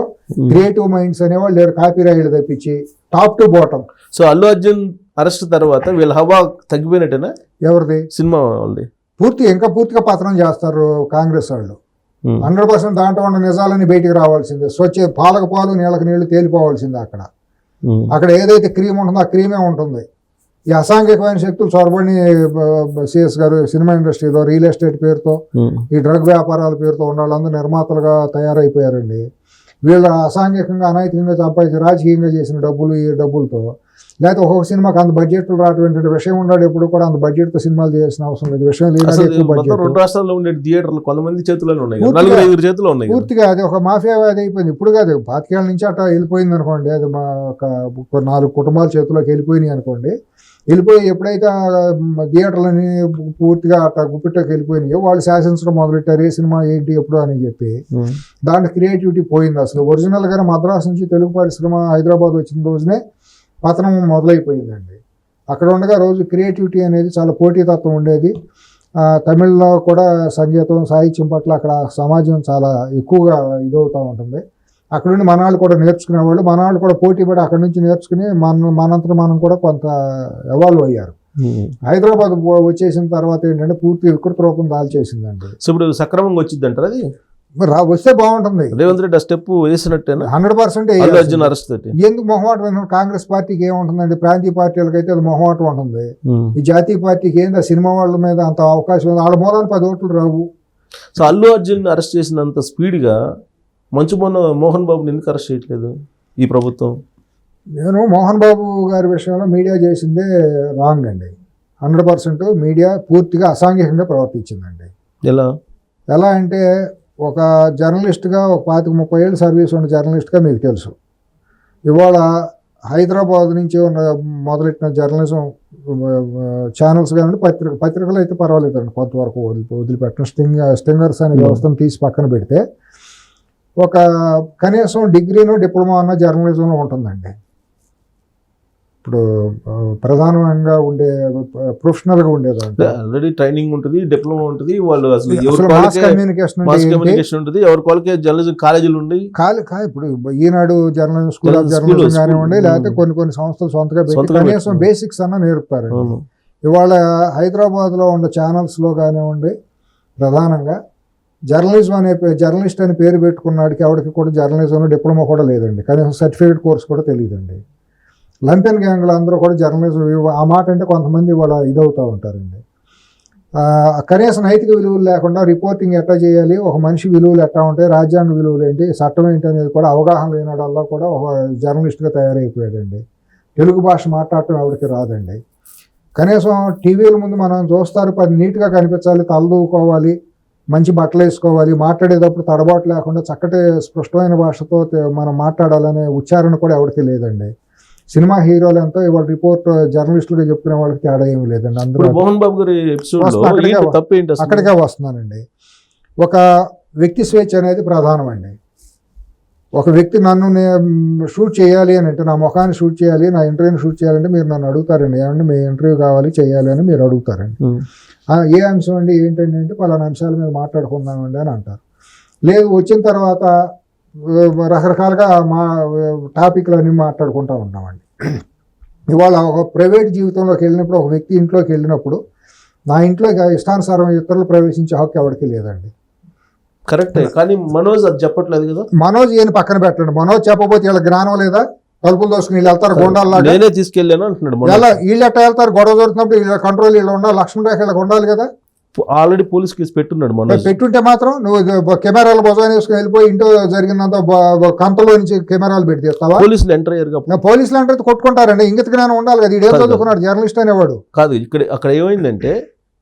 క్రియేటివ్ మైండ్స్ అనేవాళ్ళు లేరు, కాపీ రైడ్ తప్పించి top to bottom. So Allu Arjun arrest తర్వాత వీళ్ళ హవా తగ్గిపోయినట్టేనా? ఎవరిది? సినిమా వాళ్ళది ఇంకా పూర్తిగా పతనం చేస్తారు కాంగ్రెస్ వాళ్ళు. 100% దాంట్లో ఉన్న నిజాలని బయటికి రావాల్సిందే. పాలకు పాలు నీళ్ళకి నీళ్లు తేలిపోవాల్సిందే. అక్కడ ఏదైతే క్రీమ్ ఉంటుందో ఆ క్రీమే ఉంటుంది. ఈ అసాంఘికమైన శక్తులు చొరబడి సిఎస్ గారు సినిమా ఇండస్ట్రీలో రియల్ ఎస్టేట్ పేరుతో, ఈ డ్రగ్ వ్యాపారాల పేరుతో ఉన్న వాళ్ళందరూ నిర్మాతలుగా తయారైపోయారండి. వీళ్ళు అసాంఘికంగా అనైతికంగా సంపాదించి రాజకీయంగా చేసిన డబ్బులు, ఈ డబ్బులతో లేకపోతే ఒక్కొక్క సినిమాకి అంత బడ్జెట్లు రావటువంటి విషయం ఉన్నాడు. ఎప్పుడు కూడా అంత బడ్జెట్తో సినిమాలు చేయాల్సిన అవసరం లేదు. విషయం లేదు. 2 రాష్ట్రాల్లో ఉండే థియేటర్లు కొంతమంది చేతుల్లో ఉన్నాయి, పూర్తిగా అది ఒక మాఫియా అది అయిపోయింది. ఇప్పుడు కాదు, 25 ఏళ్ళ నుంచి అట్లా వెళ్ళిపోయింది అనుకోండి. అది ఒక 4 కుటుంబాల చేతుల్లోకి వెళ్ళిపోయినాయి అనుకోండి. వెళ్ళిపోయి ఎప్పుడైతే థియేటర్లని పూర్తిగా అట్లా గుప్పిట్లోకి వెళ్ళిపోయినాయో వాళ్ళు శాసించడం మొదలెట్టారు, ఏ సినిమా ఏంటి ఎప్పుడు అని చెప్పి. దాంట్లో క్రియేటివిటీ పోయింది. అసలు ఒరిజినల్గానే మద్రాసు నుంచి తెలుగు పరిశ్రమ హైదరాబాద్ వచ్చిన రోజునే పతనం మొదలైపోయిందండి. అక్కడ ఉండగా రోజు క్రియేటివిటీ అనేది చాలా పోటీతత్వం ఉండేది. తమిళ్లో కూడా సంగీతం, సాహిత్యం పట్ల అక్కడ సమాజం చాలా ఎక్కువగా ఇదవుతూ ఉంటుంది. అక్కడ నుండి మనాళ్ళు కూడా నేర్చుకునేవాళ్ళు, మనాళ్ళు కూడా పోటీ పడి అక్కడి నుంచి నేర్చుకుని మనంతరం మనం కూడా కొంత ఎవాల్వ్ అయ్యారు. హైదరాబాద్ వచ్చేసిన తర్వాత ఏంటంటే పూర్తి వికృత రూపం దాల్చేసిందండి. సో ఇప్పుడు సక్రమంగా వచ్చింది అంటారు. అది వస్తే బాగుంటుంది. రేవంత్ రెడ్డి ఆ స్టెప్ వేసినట్టేనా? 100% అరెస్ట్. ఎందుకు మొహమాటం? కాంగ్రెస్ పార్టీకి ఏముంటుందండి? ప్రాంతీయ పార్టీలకు అయితే అది మొహమాటం ఉంటుంది. ఈ జాతీయ పార్టీకి ఏంది? ఆ సినిమా వాళ్ళ మీద అంత అవకాశం ఉంది. వాళ్ళ మూలాన్ని 10 ఓట్లు రావు. సో అల్లు అర్జున్ అరెస్ట్ చేసినంత స్పీడ్గా మోహన్ బాబుని ఎందుకు అరెస్ట్ చేయట్లేదు ఈ ప్రభుత్వం? నేను మోహన్ బాబు గారి విషయంలో మీడియా చేసిందే రాంగ్ అండి. 100% మీడియా పూర్తిగా అసాంఘికంగా ప్రవర్తించిందండి. ఎలా అంటే ఒక జర్నలిస్ట్గా ఒక 25-30 ఏళ్ళు సర్వీస్ ఉన్న జర్నలిస్ట్గా మీకు తెలుసు, ఇవాళ హైదరాబాద్ నుంచి ఉన్న మొదలెట్టిన జర్నలిజం ఛానల్స్ కానీ పత్రికలు అయితే పర్వాలేదండి, కొంతవరకు వదిలిపెట్టడం. స్టింగర్స్ అనే వ్యవస్థను తీసి పక్కన పెడితే ఒక కనీసం డిగ్రీనో డిప్లొమా అన్న జర్నలిజంలో ఉంటుందండి. ఇప్పుడు ప్రధానంగా ఉండే ప్రొఫెషనల్గా ఉండేదంటే ఆల్రెడీ ట్రైనింగ్ ఉంటుంది, డిప్లొమా ఉంటుంది, వాళ్ళు అసలు మాస్ కమ్యూనికేషన్ ఉంటుంది, ఎవరికి వాళ్ళకే జర్నలిజం కాలేజీలు ఉండి ఇప్పుడు ఈనాడు జర్నలిజం స్కూల్ ఆఫ్ జర్నలిజం కానివ్వండి, లేకపోతే కొన్ని సంస్థలు సొంతగా పెట్టి కనీసం బేసిక్స్ అన్న నేర్పుతారు. ఇవాళ హైదరాబాద్లో ఉన్న ఛానల్స్లో కానివ్వండి, ప్రధానంగా జర్నలిస్ట్ అని పేరు పెట్టుకున్నాడికి ఎవరికి కూడా జర్నలిజంలో డిప్లొమా కూడా లేదండి, కనీసం సర్టిఫికేట్ కోర్స్ కూడా తెలియదండి. లంపెన్ గ్యాంగ్లు అందరూ కూడా జర్నలిజం, ఆ మాట అంటే కొంతమంది ఇవాళ ఇదవుతూ ఉంటారండి. కనీస నైతిక విలువలు లేకుండా రిపోర్టింగ్ ఎట్లా చేయాలి, ఒక మనిషి విలువలు ఎట్లా ఉంటాయి, రాజ్యాంగ విలువలు ఏంటి, చట్టం ఏంటి అనేది కూడా అవగాహన లేనివాడల్లా కూడా ఒక జర్నలిస్ట్గా తయారైపోయాడండి. తెలుగు భాష మాట్లాడటం ఎవరికి రాదండి. కనీసం టీవీల ముందు మనం చూస్తారు, నీట్గా కనిపించాలి, తలదూకోవాలి, మంచి బట్టలు వేసుకోవాలి, మాట్లాడేటప్పుడు తడబాటు లేకుండా చక్కటి స్పష్టమైన భాషతో మనం మాట్లాడాలనే ఉచ్చారణ కూడా ఎవరికి లేదండి. సినిమా హీరోలు ఎంతో ఇవాళ రిపోర్ట్ జర్నలిస్టులుగా చెప్పుకునే వాళ్ళకి తేడా ఏమీ లేదండి. అందరూ మోహన్ బాబు గారి అక్కడికే వస్తున్నానండి. ఒక వ్యక్తి స్వేచ్ఛ అనేది ప్రధానమండి. ఒక వ్యక్తి నన్ను షూట్ చేయాలి అని అంటే, నా ముఖాన్ని షూట్ చేయాలి, నా ఇంటర్వ్యూని షూట్ చేయాలంటే మీరు నన్ను అడుగుతారండి, ఏమంటే మీ ఇంటర్వ్యూ కావాలి చేయాలి అని మీరు అడుగుతారండి. ఏ అంశం అండి, ఏంటండి అంటే పలానా అంశాల మీద మాట్లాడుకుందామండి అని అంటారు. లేదు, వచ్చిన తర్వాత రకరకాలుగా మా టాపిక్లు అన్నీ మాట్లాడుకుంటూ ఉంటామండి. ఇవాళ ఒక ప్రైవేట్ జీవితంలోకి వెళ్ళినప్పుడు, ఒక వ్యక్తి ఇంట్లోకి వెళ్ళినప్పుడు, నా ఇంట్లో ఇష్టానుసారం ఇతరులు ప్రవేశించే హక్కు ఎవరికి లేదండి. కరెక్టే, కానీ మనోజ్ అది చెప్పట్లేదు కదా. మనోజ్ ఈయన పక్కన పెట్టండి, మనోజ్ చెప్పబోతే వీళ్ళ జ్ఞానం లేదా? తలుపులు దోసుకుని వీళ్ళు వెళ్తారు గోండాల్లాగా, నేనే తీసుకెళ్ళాను అంటున్నాడు. వీళ్ళు ఎట్లా వెళ్తారు? గొడవ జరుగుతున్నప్పుడు వీళ్ళ కంట్రోల్ వీళ్ళు ఉండాలి, లక్ష్మణ రేఖ వీళ్ళకి ఉండాలి కదా. ఆల్రెడీ పోలీస్ కేసు పెట్టున్నాడు. మనం పెట్టుంటే మాత్రం నువ్వు కెమెరాలు బొజాని వేసుకుని వెళ్ళిపోయి ఇంట్లో జరిగినంత కంతలో నుంచి కెమెరాలు పెట్టి తీస్తావా? పోలీసులు ఎంటర్ అయ్యారు. పోలీసులు అంటే కొట్టుకుంటారండి, ఇంగిత జ్ఞానం ఉండాలి కదా. ఇదేం చదువుకున్నాడు జర్నలిస్ట్ అనేవాడు కాదు. అక్కడ ఏమైందంటే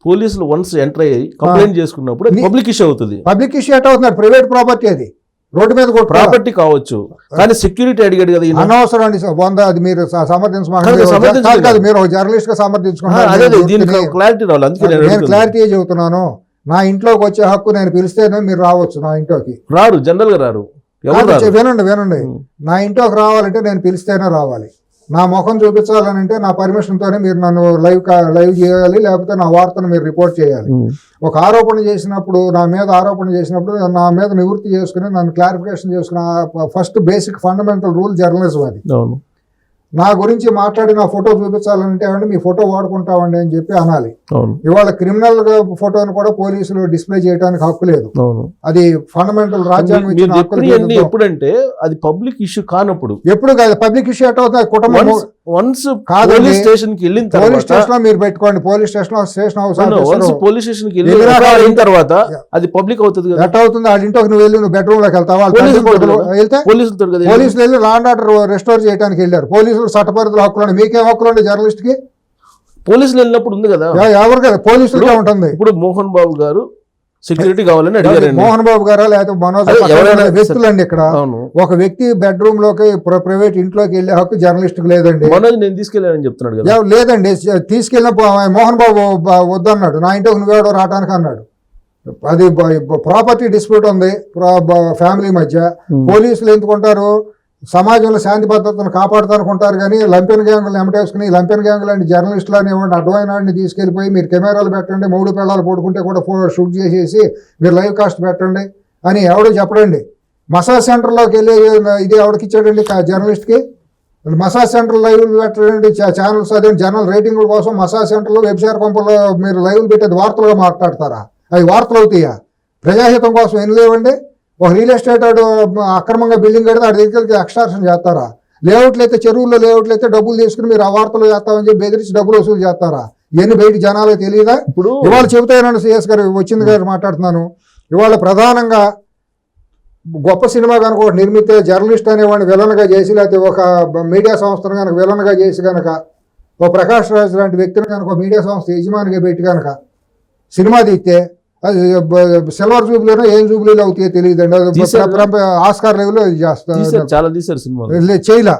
పోలీసులు వన్స్ ఎంటర్ అయ్యి కంప్లైంట్ చేసుకున్నప్పుడు పబ్లిక్ ఇష్యూ అవుతుంది. పబ్లిక్ ఇష్యూ ఎట్ అవుతున్నారు, ప్రైవేట్ ప్రాపర్టీ, అది రోడ్డు మీద ప్రాపర్టీ కావచ్చు, కానీ సెక్యూరిటీ అడిగాడు కదా. అనవసరం అండి, అది మీరు సమర్థించమాకండి. మీరు జర్నలిస్ట్ గా సమర్థించుకుంటారు. క్లారిటీ రావాలి, అందుకే నేను క్లారిటీ చెబుతున్నాను. నా ఇంట్లోకి వచ్చే హక్కు నేను పిలిస్తేనే మీరు రావచ్చు, నా ఇంట్లోకి రారు, జనరల్ గా రారు. వినండి, నా ఇంట్లోకి రావాలంటే నేను పిలిస్తేనే రావాలి. నా ముఖం చూపించాలనంటే నా పర్మిషన్తోనే మీరు నన్ను లైవ్ చేయాలి, లేకపోతే నా వార్తను మీరు రిపోర్ట్ చేయాలి. ఒక ఆరోపణ చేసినప్పుడు, నా మీద ఆరోపణ చేసినప్పుడు నా మీద నివృత్తి చేసుకుని నన్ను క్లారిఫికేషన్ చేసుకున్న first basic fundamental rule journalism అది. నా గురించి మాట్లాడి నా ఫోటో చూపించాలంటే ఏమంటే మీ ఫోటో వాడుకుంటామండి అని చెప్పి అనాలి. ఇవాళ క్రిమినల్ ఫోటోను కూడా పోలీసులు డిస్ప్లే చేయడానికి హక్కు లేదు, అది ఫండమెంటల్ రాజ్యాంగం ఇచ్చిన హక్కు. ఎప్పుడంటే అది పబ్లిక్ ఇష్యూ కానప్పుడు. ఎప్పుడు కాదు, పబ్లిక్ ఇష్యూ ఎట్ అవుతుంది కుటుంబం కాదు. పోలీస్ స్టేషన్ కి వెళ్ళిన పోలీస్ స్టేషన్ లో మీరు పెట్టుకోండి, పోలీస్ స్టేషన్ లో స్టేషన్ హౌస్ పోలీస్ స్టేషన్ కి వెళ్ళిన తర్వాత అది పబ్లిక్ అవుతుంది. ఎట్ అవుతుంది? వాళ్ళ ఇంట్లోకి నువ్వు వెళ్ళి నువ్వు బెడ్రూమ్ లోకి వెళ్తావా? పోలీసులు వెళ్ళి లా అండ్ ఆర్డర్ రెస్టోర్ చేయడానికి వెళ్ళారు. పోలీసులు చట్టపరిధిలో హక్కులు, మీకేం హక్కులు ఉండే జర్నలిస్ట్ కి? పోలీసులు వెళ్ళినప్పుడు ఉంది కదా, ఎవరు కదా, పోలీసులకే ఉంటుంది. ఇప్పుడు మోహన్ బాబు గారు సెక్యూరిటీ కావాలని అడిగారు. మోహన్ బాబు గారా లేకపోతే మనోజ్ వ్యక్తులండి. ఇక్కడ ఒక వ్యక్తి బెడ్రూమ్ లోకి ప్రైవేట్ ఇంట్లోకి వెళ్ళే హక్కు జర్నలిస్ట్ కి లేదండి. మనోజ్ నేను తీసుకెళ్ళానని చెప్తున్నాడు కదా. లేదండి, తీసుకెళ్ళిన మోహన్ బాబు వద్దన్నాడు, నా ఇంటికి నువ్వేడో రావడానికి అన్నాడు. అది ప్రాపర్టీ డిస్ప్యూట్ ఉంది ఫ్యామిలీ మధ్య. పోలీసులు ఎందుకుంటారు? సమాజంలో శాంతి భద్రతను కాపాడుతానుకుంటారు, కానీ లంపెన్ గ్యాంగులను ఎమటేసుకుని లంపెన్ గ్యాంగులు అంటే జర్నలిస్టులు అనేవాడిని అడ్వైన వాడిని తీసుకెళ్ళిపోయి మీరు కెమెరాలు పెట్టండి, 3 పిల్లలు పడుకుంటే కూడా షూట్ చేసేసి మీరు లైవ్ కాస్ట్ పెట్టండి అని ఎవడో చెప్పడండి. మసాజ్ సెంటర్లోకి వెళ్ళి ఇది ఎవరికి ఇచ్చాడండి జర్నలిస్ట్కి? మసాజ్ సెంటర్ లైవ్లు పెట్టండి, ఛానల్స్ అదే జర్నల్ రేటింగ్ల కోసం మసాజ్ సెంటర్లో వెబ్సైట్ పంపుల్లో మీరు లైవ్లు పెట్టేది వార్తలుగా మాట్లాడతారా? అవి వార్తలు అవుతాయా? ప్రజాహితం కోసం ఏం లేవండి. ఒక రియల్ ఎస్టేట్ అక్రమంగా బిల్డింగ్ కడితే వాడి దగ్గరికి ఎక్స్ట్రాక్షన్ చేస్తారా? లేఅవుట్లు అయితే, చెరువుల్లో లేఅవుట్లు అయితే డబ్బులు తీసుకుని మీరు ఆ వార్తలు చేస్తామని చెప్పి బెదిరించి డబ్బులు వసూలు చేస్తారా? ఇవన్నీ బయట జనాలకు తెలియదా? ఇప్పుడు ఇవాళ చెబుతాయనండి, సిఎస్ గారు వచ్చింది గారు మాట్లాడుతున్నాను. ఇవాళ ప్రధానంగా గొప్ప సినిమా కనుక ఒకటి నిర్మితే జర్నలిస్ట్ అనేవాడిని విలన్గా చేసి, లేకపోతే ఒక మీడియా సంస్థను కనుక విలన్గా చేసి కనుక, ఓ ప్రకాష్ రాజ్ లాంటి వ్యక్తిని కనుక ఒక మీడియా సంస్థ యజమానిగా పెట్టి కనుక సినిమా తీస్తే అది సిల్వర్ జూబ్లీలో ఏం జూబ్లీలో అవుతాయో తెలియదండి. ఆస్కార్ లెవెల్లో చేస్తారు. చాలా తీశారు సినిమా, చేయలా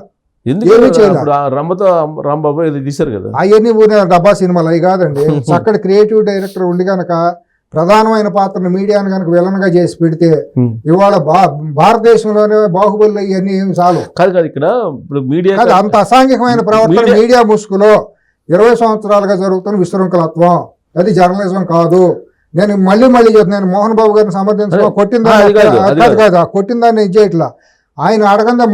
రమ్మతో రాంబాబు ఇది తీశారు కదా. అవన్నీ డబ్బా సినిమాలు అవి కాదండి. చక్కటి క్రియేటివ్ డైరెక్టర్ ఉండి కనుక ప్రధానమైన పాత్రను మీడియాను కనుక విలన్గా చేసి పెడితే ఇవాళ భారతదేశంలోనే బాహుబలి ఇవన్నీ ఏమి చాలు కాదు. ఇక్కడ ఇప్పుడు మీడియా అంత అసాంఘికమైన ప్రవర్తన మీడియా ముసుగులో 20 సంవత్సరాలుగా జరుగుతున్న విశృంఖలత్వం, అది జర్నలిజం కాదు. నేను మళ్ళీ చెప్తున్నాను, మోహన్ బాబు గారిని సమర్థించడం కొట్టిన దాన్ని ఇచ్చేయట్లా. ఆయన అడగందా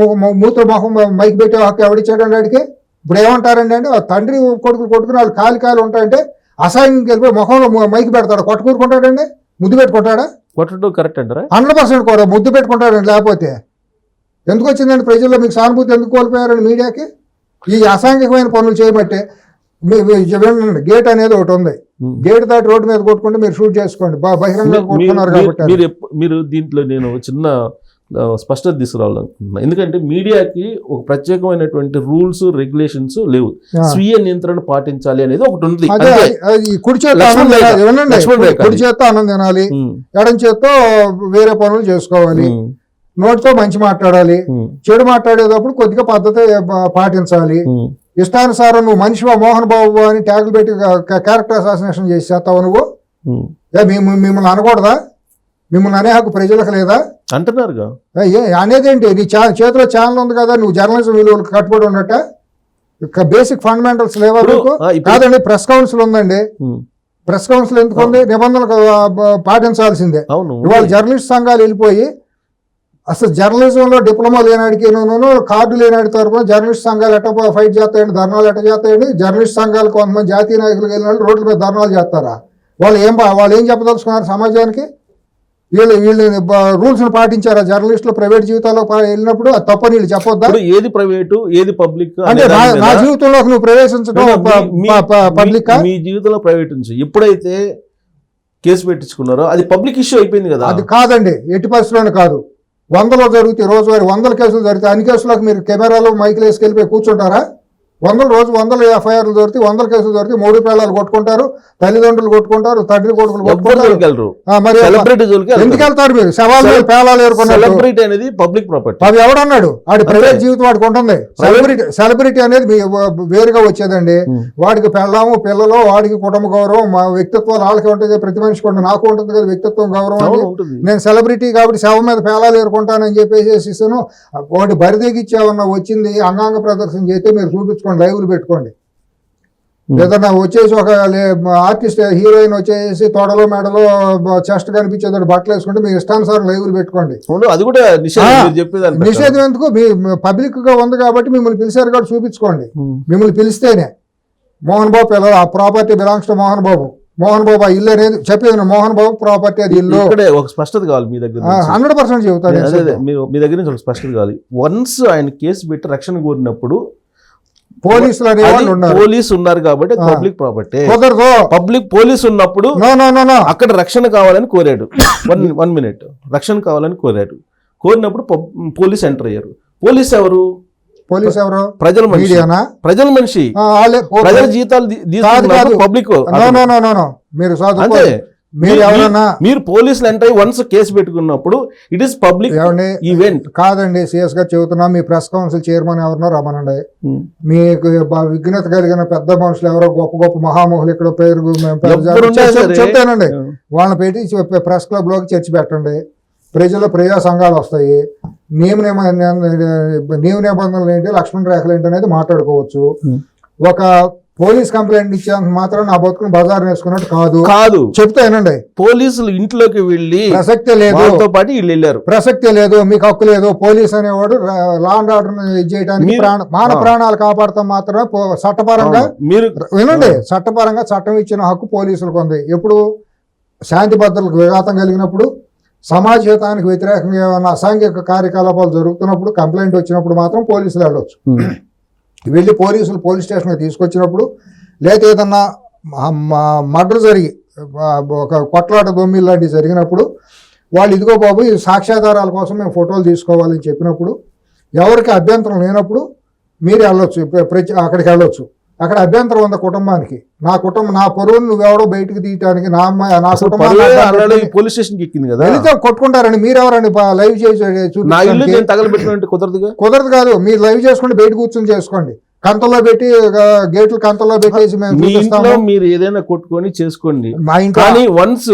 మూత్ర మొహం మైకి పెట్టే హక్కు ఎవడిచ్చాడండి అడిగి? ఇప్పుడు ఏమంటారండి అంటే తండ్రి కొట్టుకుని వాళ్ళు కాలు ఉంటాయంటే అసహ్యంకి వెళ్ళిపోయి మొహంలో మైకి పెడతాడు, కొట్టుకుంటాడండి, ముద్దు పెట్టుకుంటాడా? కొట్టడం కరెక్ట్ అంటారా? 100% కూడా ముద్దు పెట్టుకుంటాడండి. లేకపోతే ఎందుకు వచ్చిందండి ప్రజల్లో మీకు సానుభూతి ఎందుకు కోల్పోయారండి మీడియాకి? ఈ అసాంఘికమైన పనులు చేయబట్టే. వినండి, గేట్ అనేది ఒకటి ఉంది, గేట్ దాటి రోడ్డు మీద కొట్టుకుంటే మీరు షూట్ చేసుకోండి, బహిరంగ కొట్టుకున్నారు కాబట్టి. మీరు దీంట్లో నేను చిన్న స్పష్టత తీసుకురావాలనుకుంటున్నా. ఎందుకంటే మీడియాకి ఒక ప్రత్యేకమైనటువంటి రూల్స్ రెగ్యులేషన్స్ లేవు, స్వీయ నియంత్రణ పాటించాలి అనేది ఒకటి ఉంది. కుడి చేత్తో అన్నం తినాలి, ఎడం చేత్తో వేరే పనులు చేసుకోవాలి, నోటితో మంచి మాట్లాడాలి, చెడు మాట్లాడేటప్పుడు కొద్దిగా పద్ధతి పాటించాలి. ఇష్టానుసారం నువ్వు మనిషివా మోహన్ బాబు అని ట్యాగులు పెట్టి క్యారెక్టర్ అసాసినేషన్ చేసేస్తావు నువ్వు. మిమ్మల్ని అనకూడదా? మిమ్మల్ని అనే హక్కు ప్రజలకు లేదా అంటున్నారుగా? అనేదేంటి? నీ చేతిలో ఛానల్ ఉంది కదా, నువ్వు జర్నలిజం విలువలకు కట్టుబడి ఉన్నట్ట? బేసిక్ ఫండమెంటల్స్ లేవా మీకు? కాదండి, ప్రెస్ కౌన్సిల్ ఉందండి. ప్రెస్ కౌన్సిల్ ఎందుకు ఉంది? నిబంధనలు పాటించాల్సిందే. ఇవాళ జర్నలిస్ట్ సంఘాలు వెళ్ళిపోయి అసలు జర్నలిజంలో డిప్లొమా లేనాడికి కార్డు లేనాడి తరపున జర్నలిస్ట్ సంఘాలు ఎట్ట ఫైట్ చేస్తాయండి, ధర్నాలు ఎట్ట చేస్తాయండి? జర్నలిస్ట్ సంఘాలు కొంతమంది జాతీయ నాయకులు వెళ్ళిన వాళ్ళు రోడ్ల మీద ధర్నాలు చేస్తారా? వాళ్ళు ఏం చెప్పదలుచుకున్నారు సమాజానికి? వీళ్ళు రూల్స్ పాటించారా? జర్నలిస్టులు ప్రైవేట్ జీవితాల్లో వెళ్ళినప్పుడు అది తప్పని వీళ్ళు చెప్పొద్దా? ఏది ప్రైవేటు ఏది పబ్లిక్ అంటే నా జీవితంలో నువ్వు ప్రవేశించడం పబ్లిక్, మీ జీవితంలో ప్రైవేట్ నుంచి ఎప్పుడైతే కేసు పెట్టించుకున్నారో అది పబ్లిక్ ఇష్యూ అయిపోయింది కదా. అది కాదండి, ఎట్టి పరిస్థితుల్లోనే కాదు. 100లో జరుగుతాయి రోజువారీ, 100 కేసులు జరుగుతాయి. అన్ని కేసులకు మీరు కెమెరాలు మైకులు వేసుకెళ్ళిపోయి కూర్చుంటారా? 100 ఎఫ్ఐఆర్లు దొరికి 100 కేసులు దొరికి 3 పేలాలు కొట్టుకుంటారు, తల్లిదండ్రులు కొట్టుకుంటారు, తండ్రి కొడుకులు కొట్టుకుంటారు. మరి ఎందుకు వెళ్తారు మీరు? శవాలు పేలాలు ఏరుకున్నారు. అనేది పబ్లిక్ ప్రాపర్టీ. అవి ఎవడన్నాడు? వాడి ప్రైవేట్ జీవితం వాడికి ఉంటుంది. సెలబ్రిటీ అనేది వేరుగా వచ్చేదండి. వాడికి పెళ్ళాము పిల్లలు, వాడికి కుటుంబ గౌరవం, మా వ్యక్తిత్వాలు వాళ్ళకి ఉంటుంది, ప్రతి మనిషికి ఉంటుంది. నాకు ఉంటుంది కదా వ్యక్తిత్వం, గౌరవం. నేను సెలబ్రిటీ కాబట్టి శవం మీద పేలాలు ఏరుకుంటానని చెప్పేసి ఇస్తాను. వాటి బరిదెగిచ్చామన్నా వచ్చింది అంగాంగ ప్రదర్శన చేస్తే మీరు చూపించుకోండి, లైవ్లు పెట్టుకోండి. ఏదన్నా వచ్చేసి ఒక ఆర్టిస్ట్ హీరోయిన్ వచ్చేసి తొడలో మెడలో చెస్ట్ కనిపించేదాన్ని బట్టలు వేసుకుంటే మీ ఇష్టానుసారం లైవ్లు పెట్టుకోండి. అది కూడా నిషేధం ఎందుకు? మీ పబ్లిక్ గా ఉంది కాబట్టి మిమ్మల్ని పిలిచారు కాబట్టి చూపించుకోండి. మిమ్మల్ని పిలిస్తేనే మోహన్ బాబు పిల్లలు, ఆ property belongs to Mohan Babu. Mohan Babu ఆ ఇల్లు అనేది చెప్పేది మోహన్ బాబు ప్రాపర్టీ, అది ఇల్లు. ఒక స్పష్టత కావాలి మీ దగ్గర. 100% చెబుతాను. మీ దగ్గర నుంచి ఒక స్పష్టత కావాలి. వన్స్ ఆయన కేసు పెట్టి రక్షణ కోరినప్పుడు పోలీసులు పోలీసు ఉన్నారు కాబట్టి పబ్లిక్ ప్రాపర్టీ కుదరదు. పబ్లిక్ పోలీసు ఉన్నప్పుడు అక్కడ రక్షణ కావాలని కోరాడు. 1 మినిట్ రక్షణ కావాలని కోరినప్పుడు పోలీస్ ఎంటర్ అయ్యారు. పోలీస్ ఎవరు? ప్రజల మనిషి. ప్రజల జీతాలు పబ్లిక్. మీరు పోలీసులు ఎంటర్ అయ్యి వన్స్ కేసు పెట్టుకున్నప్పుడు ఇట్ ఈస్ పబ్లిక్ ఈవెంట్ కాదండి. సిఎస్ గారు చెబుతున్నా, మీ ప్రెస్ కౌన్సిల్ చైర్మన్ ఎవరన్నా రమ్మనండి. మీకు విఘ్నత కలిగిన పెద్ద మనుషులు ఎవరో గొప్ప గొప్ప మహామహులు ఇక్కడ పేరు చెప్తానండి, వాళ్ళని పెట్టి ప్రెస్ క్లబ్ లోకి చర్చ పెట్టండి. ప్రజా సంఘాలు వస్తాయి. నియమ నిబంధనలు ఏంటి, లక్ష్మణ రేఖలు ఏంటి అనేది మాట్లాడుకోవచ్చు. ఒక పోలీస్ కంప్లైంట్ ఇచ్చేంత మాత్రం నా బతుకుని బజార్ వేసుకున్నట్టు కాదు చెప్తానండి. పోలీసులు ఇంట్లోకి వెళ్ళి ప్రసక్తే లేదు, పాటు వీళ్ళు వెళ్ళారు, ప్రసక్తే లేదు, మీకు హక్కు లేదు. పోలీస్ అనేవాడు లా అండ్ ఆర్డర్ చేయడానికి మాన ప్రాణాలు కాపాడతాం మాత్రమే చట్టపరంగా. మీరు వినండి, చట్టపరంగా చట్టం ఇచ్చిన హక్కు పోలీసులకు ఉంది. ఎప్పుడు శాంతి భద్రతలకు విఘాతం కలిగినప్పుడు, సమాజ హితానికి వ్యతిరేకంగా ఏమైనా అసాంఘిక కార్యకలాపాలు జరుగుతున్నప్పుడు, కంప్లైంట్ వచ్చినప్పుడు మాత్రం పోలీసులు వెళ్ళొచ్చు. వెళ్ళి పోలీసులు పోలీస్ స్టేషన్కి తీసుకొచ్చినప్పుడు, లేకపోతే ఏదన్నా మర్డర్ జరిగి ఒక కొట్లాట దొమ్మిల్ లాంటివి జరిగినప్పుడు వాళ్ళు ఇదిగో బాబు ఇది సాక్ష్యాధారాల కోసం మేము ఫోటోలు తీసుకోవాలని చెప్పినప్పుడు ఎవరికి అభ్యంతరం లేనప్పుడు మీరు వెళ్ళొచ్చు, అక్కడికి వెళ్ళొచ్చు. అక్కడ అభ్యంతరం ఉంది కుటుంబానికి, నా పొరువును నువ్వెవడో బయటకు తీయటానికి నా అమ్మాయి నా కుటుంబాన్ని పోలీస్ స్టేషన్ ఎక్కింది కదా, వెళితే కొట్టుకుంటారండి. మీరెవరండి లైవ్ చేసి కుదరదు కాదు, మీరు లైవ్ చేసుకోండి, బయట కూర్చొని చేసుకోండి, కంతల్లో పెట్టి గేట్లు కంతల్లో పెట్టేసి మీరు ఏదైనా కొట్టుకొని చేసుకోండి. మా ఇంట్లో వన్స్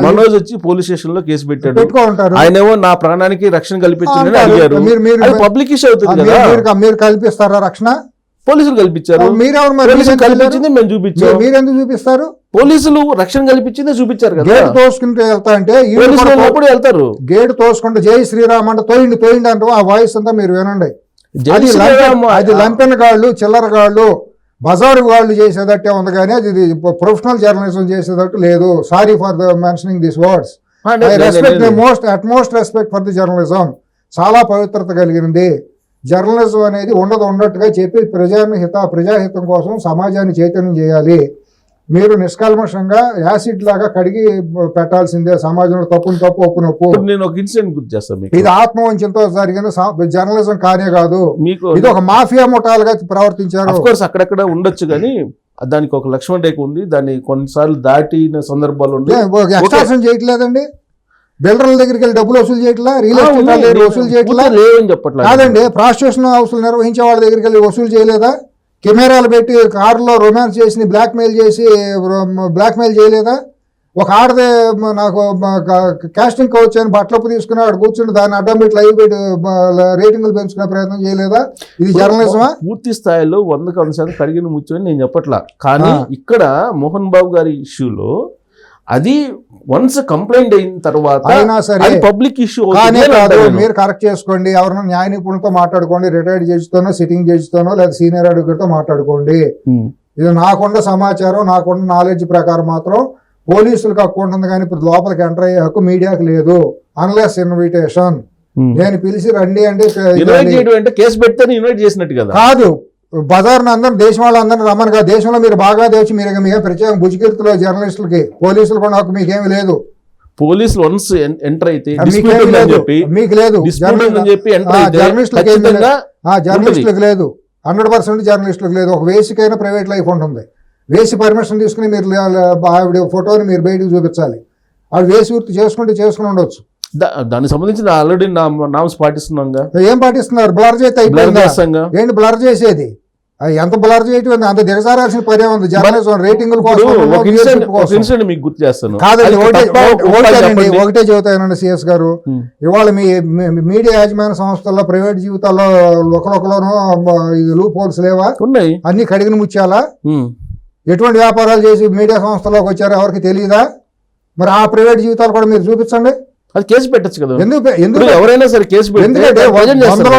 మనోజ్ వచ్చి పోలీస్ స్టేషన్ లో కేసు పెట్టాడు, పెట్టుకుంటారు. ఆయనేమో నా ప్రాణానికి రక్షణ కల్పించిందని అడిగారు, పబ్లిక్ ఇష్యూ అవుతుంది కదా. మీరు కల్పిస్తారా రక్షణ? పోలీసులు కల్పించారు. మీరెవరు కల్పించింది మేము చూపించాం. మీరెందుకు చూపిస్తారు? పోలీసులు రక్షణ కల్పించిందే చూపించారు కదా. గేట్ తోసుకుంటూ వెళ్తా అంటే వెళ్తారు, గేట్ తోసుకుంటూ జై శ్రీరామ్ అంటే తోయిండి అంటే ఆ వాయిస్ అంతా మీరు వినండి. అది లంపెన్ గాళ్ళు, చిల్లర గాళ్ళు, బజారు వాళ్ళు చేసేదట్టే ఉంది కానీ అది ప్రొఫెషనల్ జర్నలిజం చేసేటట్టు లేదు. Sorry for the mentioning this words. I respect utmost respect for the journalism. చాలా పవిత్రత కలిగినది జర్నలిజం అనేది. ఉన్నట్టుగా చెప్పి ప్రజాహితం కోసం సమాజాన్ని చైతన్యం చేయాలి. మీరు నిష్కల్మషంగా యాసిడ్ లాగా కడిగి పెట్టాల్సిందే సమాజంలో. తప్పును తప్పు, ఒప్పును ఒప్పు. నేను ఒక ఇన్సిడెంట్ గుర్తు చేస్తాను. ఇది ఆత్మవంచంతో జరిగిన జర్నలిజం కానే కాదు, ఇది ఒక మాఫియా ముఠాలుగా ప్రవర్తించారు. అక్కడక్కడ ఉండొచ్చు కానీ దానికి ఒక లక్ష్మణ రేఖ ఉంది, దాన్ని కొన్నిసార్లు దాటిన సందర్భాలు ఎక్స్ట్రాక్షన్ చేయట్లేదండి. బిల్డర్ల దగ్గరికి వెళ్ళి డబ్బులు వసూలు చేయట్లా, రియల్ ఎస్టేట్ వసూలు చేయట్లా కాదండి. ప్రాస్టిట్యూషన్ హౌస్లు నిర్వహించే వాళ్ళ దగ్గరికి వెళ్ళి వసూలు చేయలేదా? కెమెరాలు పెట్టి కారులో రొమాన్స్ చేసి బ్లాక్మెయిల్ చేయలేదా? ఒక ఆడదే నాకు కాస్టింగ్ కౌచ్ అని బట్టలప్పు తీసుకుని అక్కడ కూర్చుని దాన్ని అడ్డం పెట్టి లైవ్ పెట్టి రేటింగ్లు పెంచుకునే ప్రయత్నం చేయలేదా? ఇది జర్నలిజమా? పూర్తి స్థాయిలో 100% కడిగిన ముచ్చని నేను చెప్పట్లా, కానీ ఇక్కడ మోహన్ బాబు గారి ఇష్యూలో అది వన్స్ కంప్లైంట్ అయిన తర్వాత అయినా సరే పబ్లిక్ ఇష్యూ మీరు కరెక్ట్ చేసుకోండి. ఎవరైనా న్యాయ నిపుణులతో మాట్లాడుకోండి, రిటైర్డ్ జడ్జితోనో, సిట్టింగ్ జడ్జితోనో లేదా సీనియర్ అడ్వకేట్తో మాట్లాడుకోండి. ఇది నాకున్న సమాచారం, నాకున్న నాలెడ్జ్ ప్రకారం మాత్రం పోలీసులకు హక్కు ఉంటుంది కానీ ఇప్పుడు లోపలికి ఎంటర్ అయ్యే హక్కు మీడియాకి లేదు. Unless invitation. నేను పిలిచి రండి అంటే కేసు పెడితే ఇన్వైట్ చేసినట్టు కదా కాదు. బజార్ని అందరూ దేశం వాళ్ళందరినీ రమ్మని కాదు, దేశంలో మీరు బాగా తెచ్చి మీరు ప్రత్యేక భుజకీర్తిలో జర్నలిస్టులకి, పోలీసులు కూడా హక్కు మీకేమి లేదు. పోలీసులు వన్స్ ఎంటర్ అయితే మీకు లేదు, జర్నలిస్టులకు లేదు, 100% జర్నలిస్టులకు లేదు. ఒక వేసికైనా ప్రైవేట్ లైఫ్ ఉంటుంది. వేసి పర్మిషన్ తీసుకుని మీరు ఆవిడ ఫోటోని మీరు బయటకు చూపించాలి. ఆవిడ వేసి వృత్తి చేసుకుని ఉండొచ్చు. దానికి సంబంధించి ఆల్రెడీ నామ్స్ పాటిస్తున్నాం. ఏం పాటిస్తున్నారు? బ్లర్ చేస్తే ఏంటి బ్లర్ చేసేది? ఎంత బ్లర్ చేయటం, అంత దిగజారాల్సిన పనే ఉంది. జర్నలిజం రేటింగుల కోసం మీకు గుర్తు చేస్తాను. కాదండి, ఒకటే చెబుతానండి సిఎస్ గారు. ఇవాళ మీ మీడియా యాజమాన్య సంస్థల్లో, ప్రైవేట్ జీవితాల్లో ఒకరిలోనూ లూప్ హోల్స్ లేవా? ఉన్నాయి. అన్ని కడిగిన ముత్యాలా? ఎటువంటి వ్యాపారాలు చేసి మీడియా సంస్థలోకి వచ్చారో ఎవరికి తెలియదా? మరి ఆ ప్రైవేట్ జీవితాలు కూడా మీరు చూపించండి. అది కేసు పెట్టచ్చు కదా. ఎందుకు ఎవరైనా సరే కేసు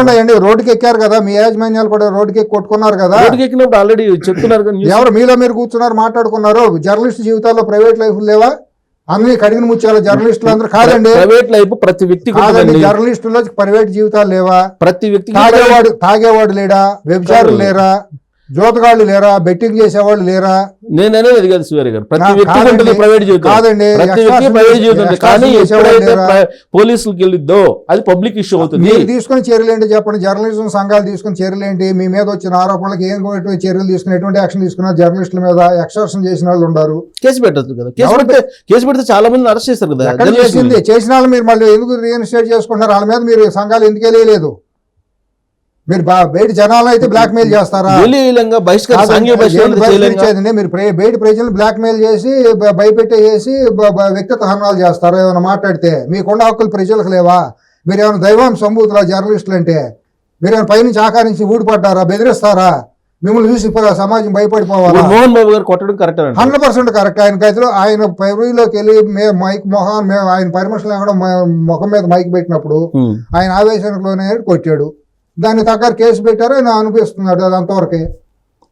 ఉన్నాయండి. రోడ్డుకి ఎక్కారు కదా, మీ యాజమాన్యాలు కూడా రోడ్డుకి ఎక్కి కొట్టుకున్నారు కదా. రోడ్డుకి ఎక్కినప్పుడు ఆల్రెడీ చెప్తున్నారు కదా, ఎవరు మీలో మీరు కూర్చున్నారు, మాట్లాడుకున్నారు. జర్నలిస్ట్ జీవితాల్లో ప్రైవేట్ లైఫ్ లేవా? అన్ని కడిగిన ముచ్చారు జర్నలిస్టులు అందరూ. కాదండి, ప్రైవేట్ లైఫ్ ప్రతి వ్యక్తి కాదండి, జర్నలిస్టులో ప్రైవేట్ జీవితాలు లేవా? ప్రతి వ్యక్తి తాగేవాడు లేడా? వ్యభిచారులు లేరా? జోతగాళ్ళు లేరా? బెట్టింగ్ చేసేవాళ్ళు లేరా? నేననేది అది కాదు సూర్య గారు, ప్రతి వ్యక్తి ప్రైవేట్ జీవితం, కాదండి ప్రతి వ్యక్తి ప్రైవేట్ జీవితం. కానీ పోలీసులకు వెళ్ళిద్దో అది పబ్లిక్ ఇష్యూ అవుతుంది. మీరు తీసుకుని చర్యలు ఏంటి చెప్పండి? జర్నలిజం సంఘాలు తీసుకుని చర్యలు ఏంటి? మీ మీద వచ్చిన ఆరోపణలకు ఏం చర్యలు తీసుకుని, ఎటువంటి యాక్షన్ తీసుకున్నారు? జర్నలిస్టుల మీద ఎక్స్ట్రాక్షన్ చేసిన వాళ్ళు ఉన్నారు, కేసు పెట్టచ్చు కదా. కేసు పెడితే చాలా మంది అరెస్ట్ చేస్తారు కదా. చేసిన వాళ్ళు మీరు మళ్ళీ ఎందుకు రీఇన్స్టేట్ చేసుకుంటారు? వాళ్ళ మీద మీరు సంఘాలు ఎందుకు వెళ్ళలేదు? మీరు బయట జనాలు అయితే బ్లాక్ మెయిల్ చేస్తారా? మీరు బయట ప్రజలను బ్లాక్ మెయిల్ చేసి భయపెట్టేసి వ్యక్తిగత హననాలు చేస్తారా? ఏమైనా మాట్లాడితే మీకున్న హక్కులు ప్రజలకు లేవా? మీరు ఏమైనా దైవం సంబూతులా జర్నలిస్టులు అంటే? మీరు ఏమైనా పైనుంచి ఆకారించి ఊడిపడ్డారా? బెదిరిస్తారా? మిమ్మల్ని చూసి సమాజం భయపడిపోవాలా? మోహన్ బాబు గారు కొట్టడం కరెక్ట్, 100% కరెక్ట్. ఆయన గదిలో ఆయన పైలోకి వెళ్ళి ఆయన పర్మిషన్ లేకుండా ముఖం మీద మైక్ పెట్టినప్పుడు ఆయన ఆవేశానికిలోనే కొట్టాడు. దాన్ని తగ్గ కేసు పెట్టారు, ఆయన అనిపిస్తున్నాడు. అది అంతవరకే.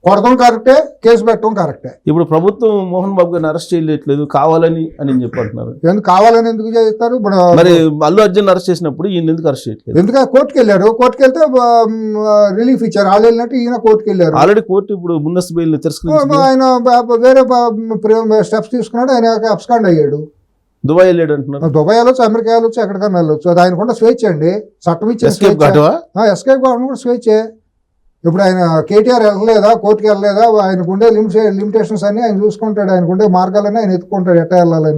కొడతాం కరెక్టే, కేసు పెట్టడం కరెక్టే. ఇప్పుడు ప్రభుత్వం మోహన్ బాబు గారిని అరెస్ట్ చేయట్లేదు కావాలని అని చెప్పంటున్నారు. ఎందుకు కావాలని ఎందుకు చేస్తారు? ఇప్పుడు మరి అల్లు అర్జున్ అరెస్ట్ చేసినప్పుడు ఈయన ఎందుకు అరెస్ట్ చేయట్లేదు? ఎందుకు కోర్టుకు వెళ్ళారు, కోర్టుకు వెళ్తే రిలీఫ్ ఇచ్చారు. వాళ్ళు వెళ్ళినట్టు ఈయన కోర్టుకు వెళ్ళారు. ఆల్రెడీ కోర్టు ఇప్పుడు ముందస్తు బెయిల్ తిరస్కరించింది. ఆయన వేరే స్టెప్స్ తీసుకున్నాడు, ఆయన అబ్స్కాండ్ అయ్యాడు. దుబాయ్ వెళ్ళాడు అంటున్నారు. దుబాయ్ వెళ్ళొచ్చు, అమెరికా వెళ్ళొచ్చు, ఎక్కడికైనా వెళ్ళొచ్చు. అది ఆయనకుండా స్వేచ్ఛ అండి, చట్టం ఇచ్చిన ఎస్కేప్ కాటవా? ఎస్కేప్ కావడం కూడా స్వేచ్ఛే. ఇప్పుడు ఆయన కేటీఆర్ వెళ్ళలేదా, కోర్టుకి వెళ్ళలేదా, ఆయనకుండే లిమిటేషన్స్ అన్ని ఆయన చూసుకుంటాడు, ఆయనకుండే మార్గాలన్నీ ఆయన ఎత్తుకుంటాడు ఎట్లా వెళ్ళాలని.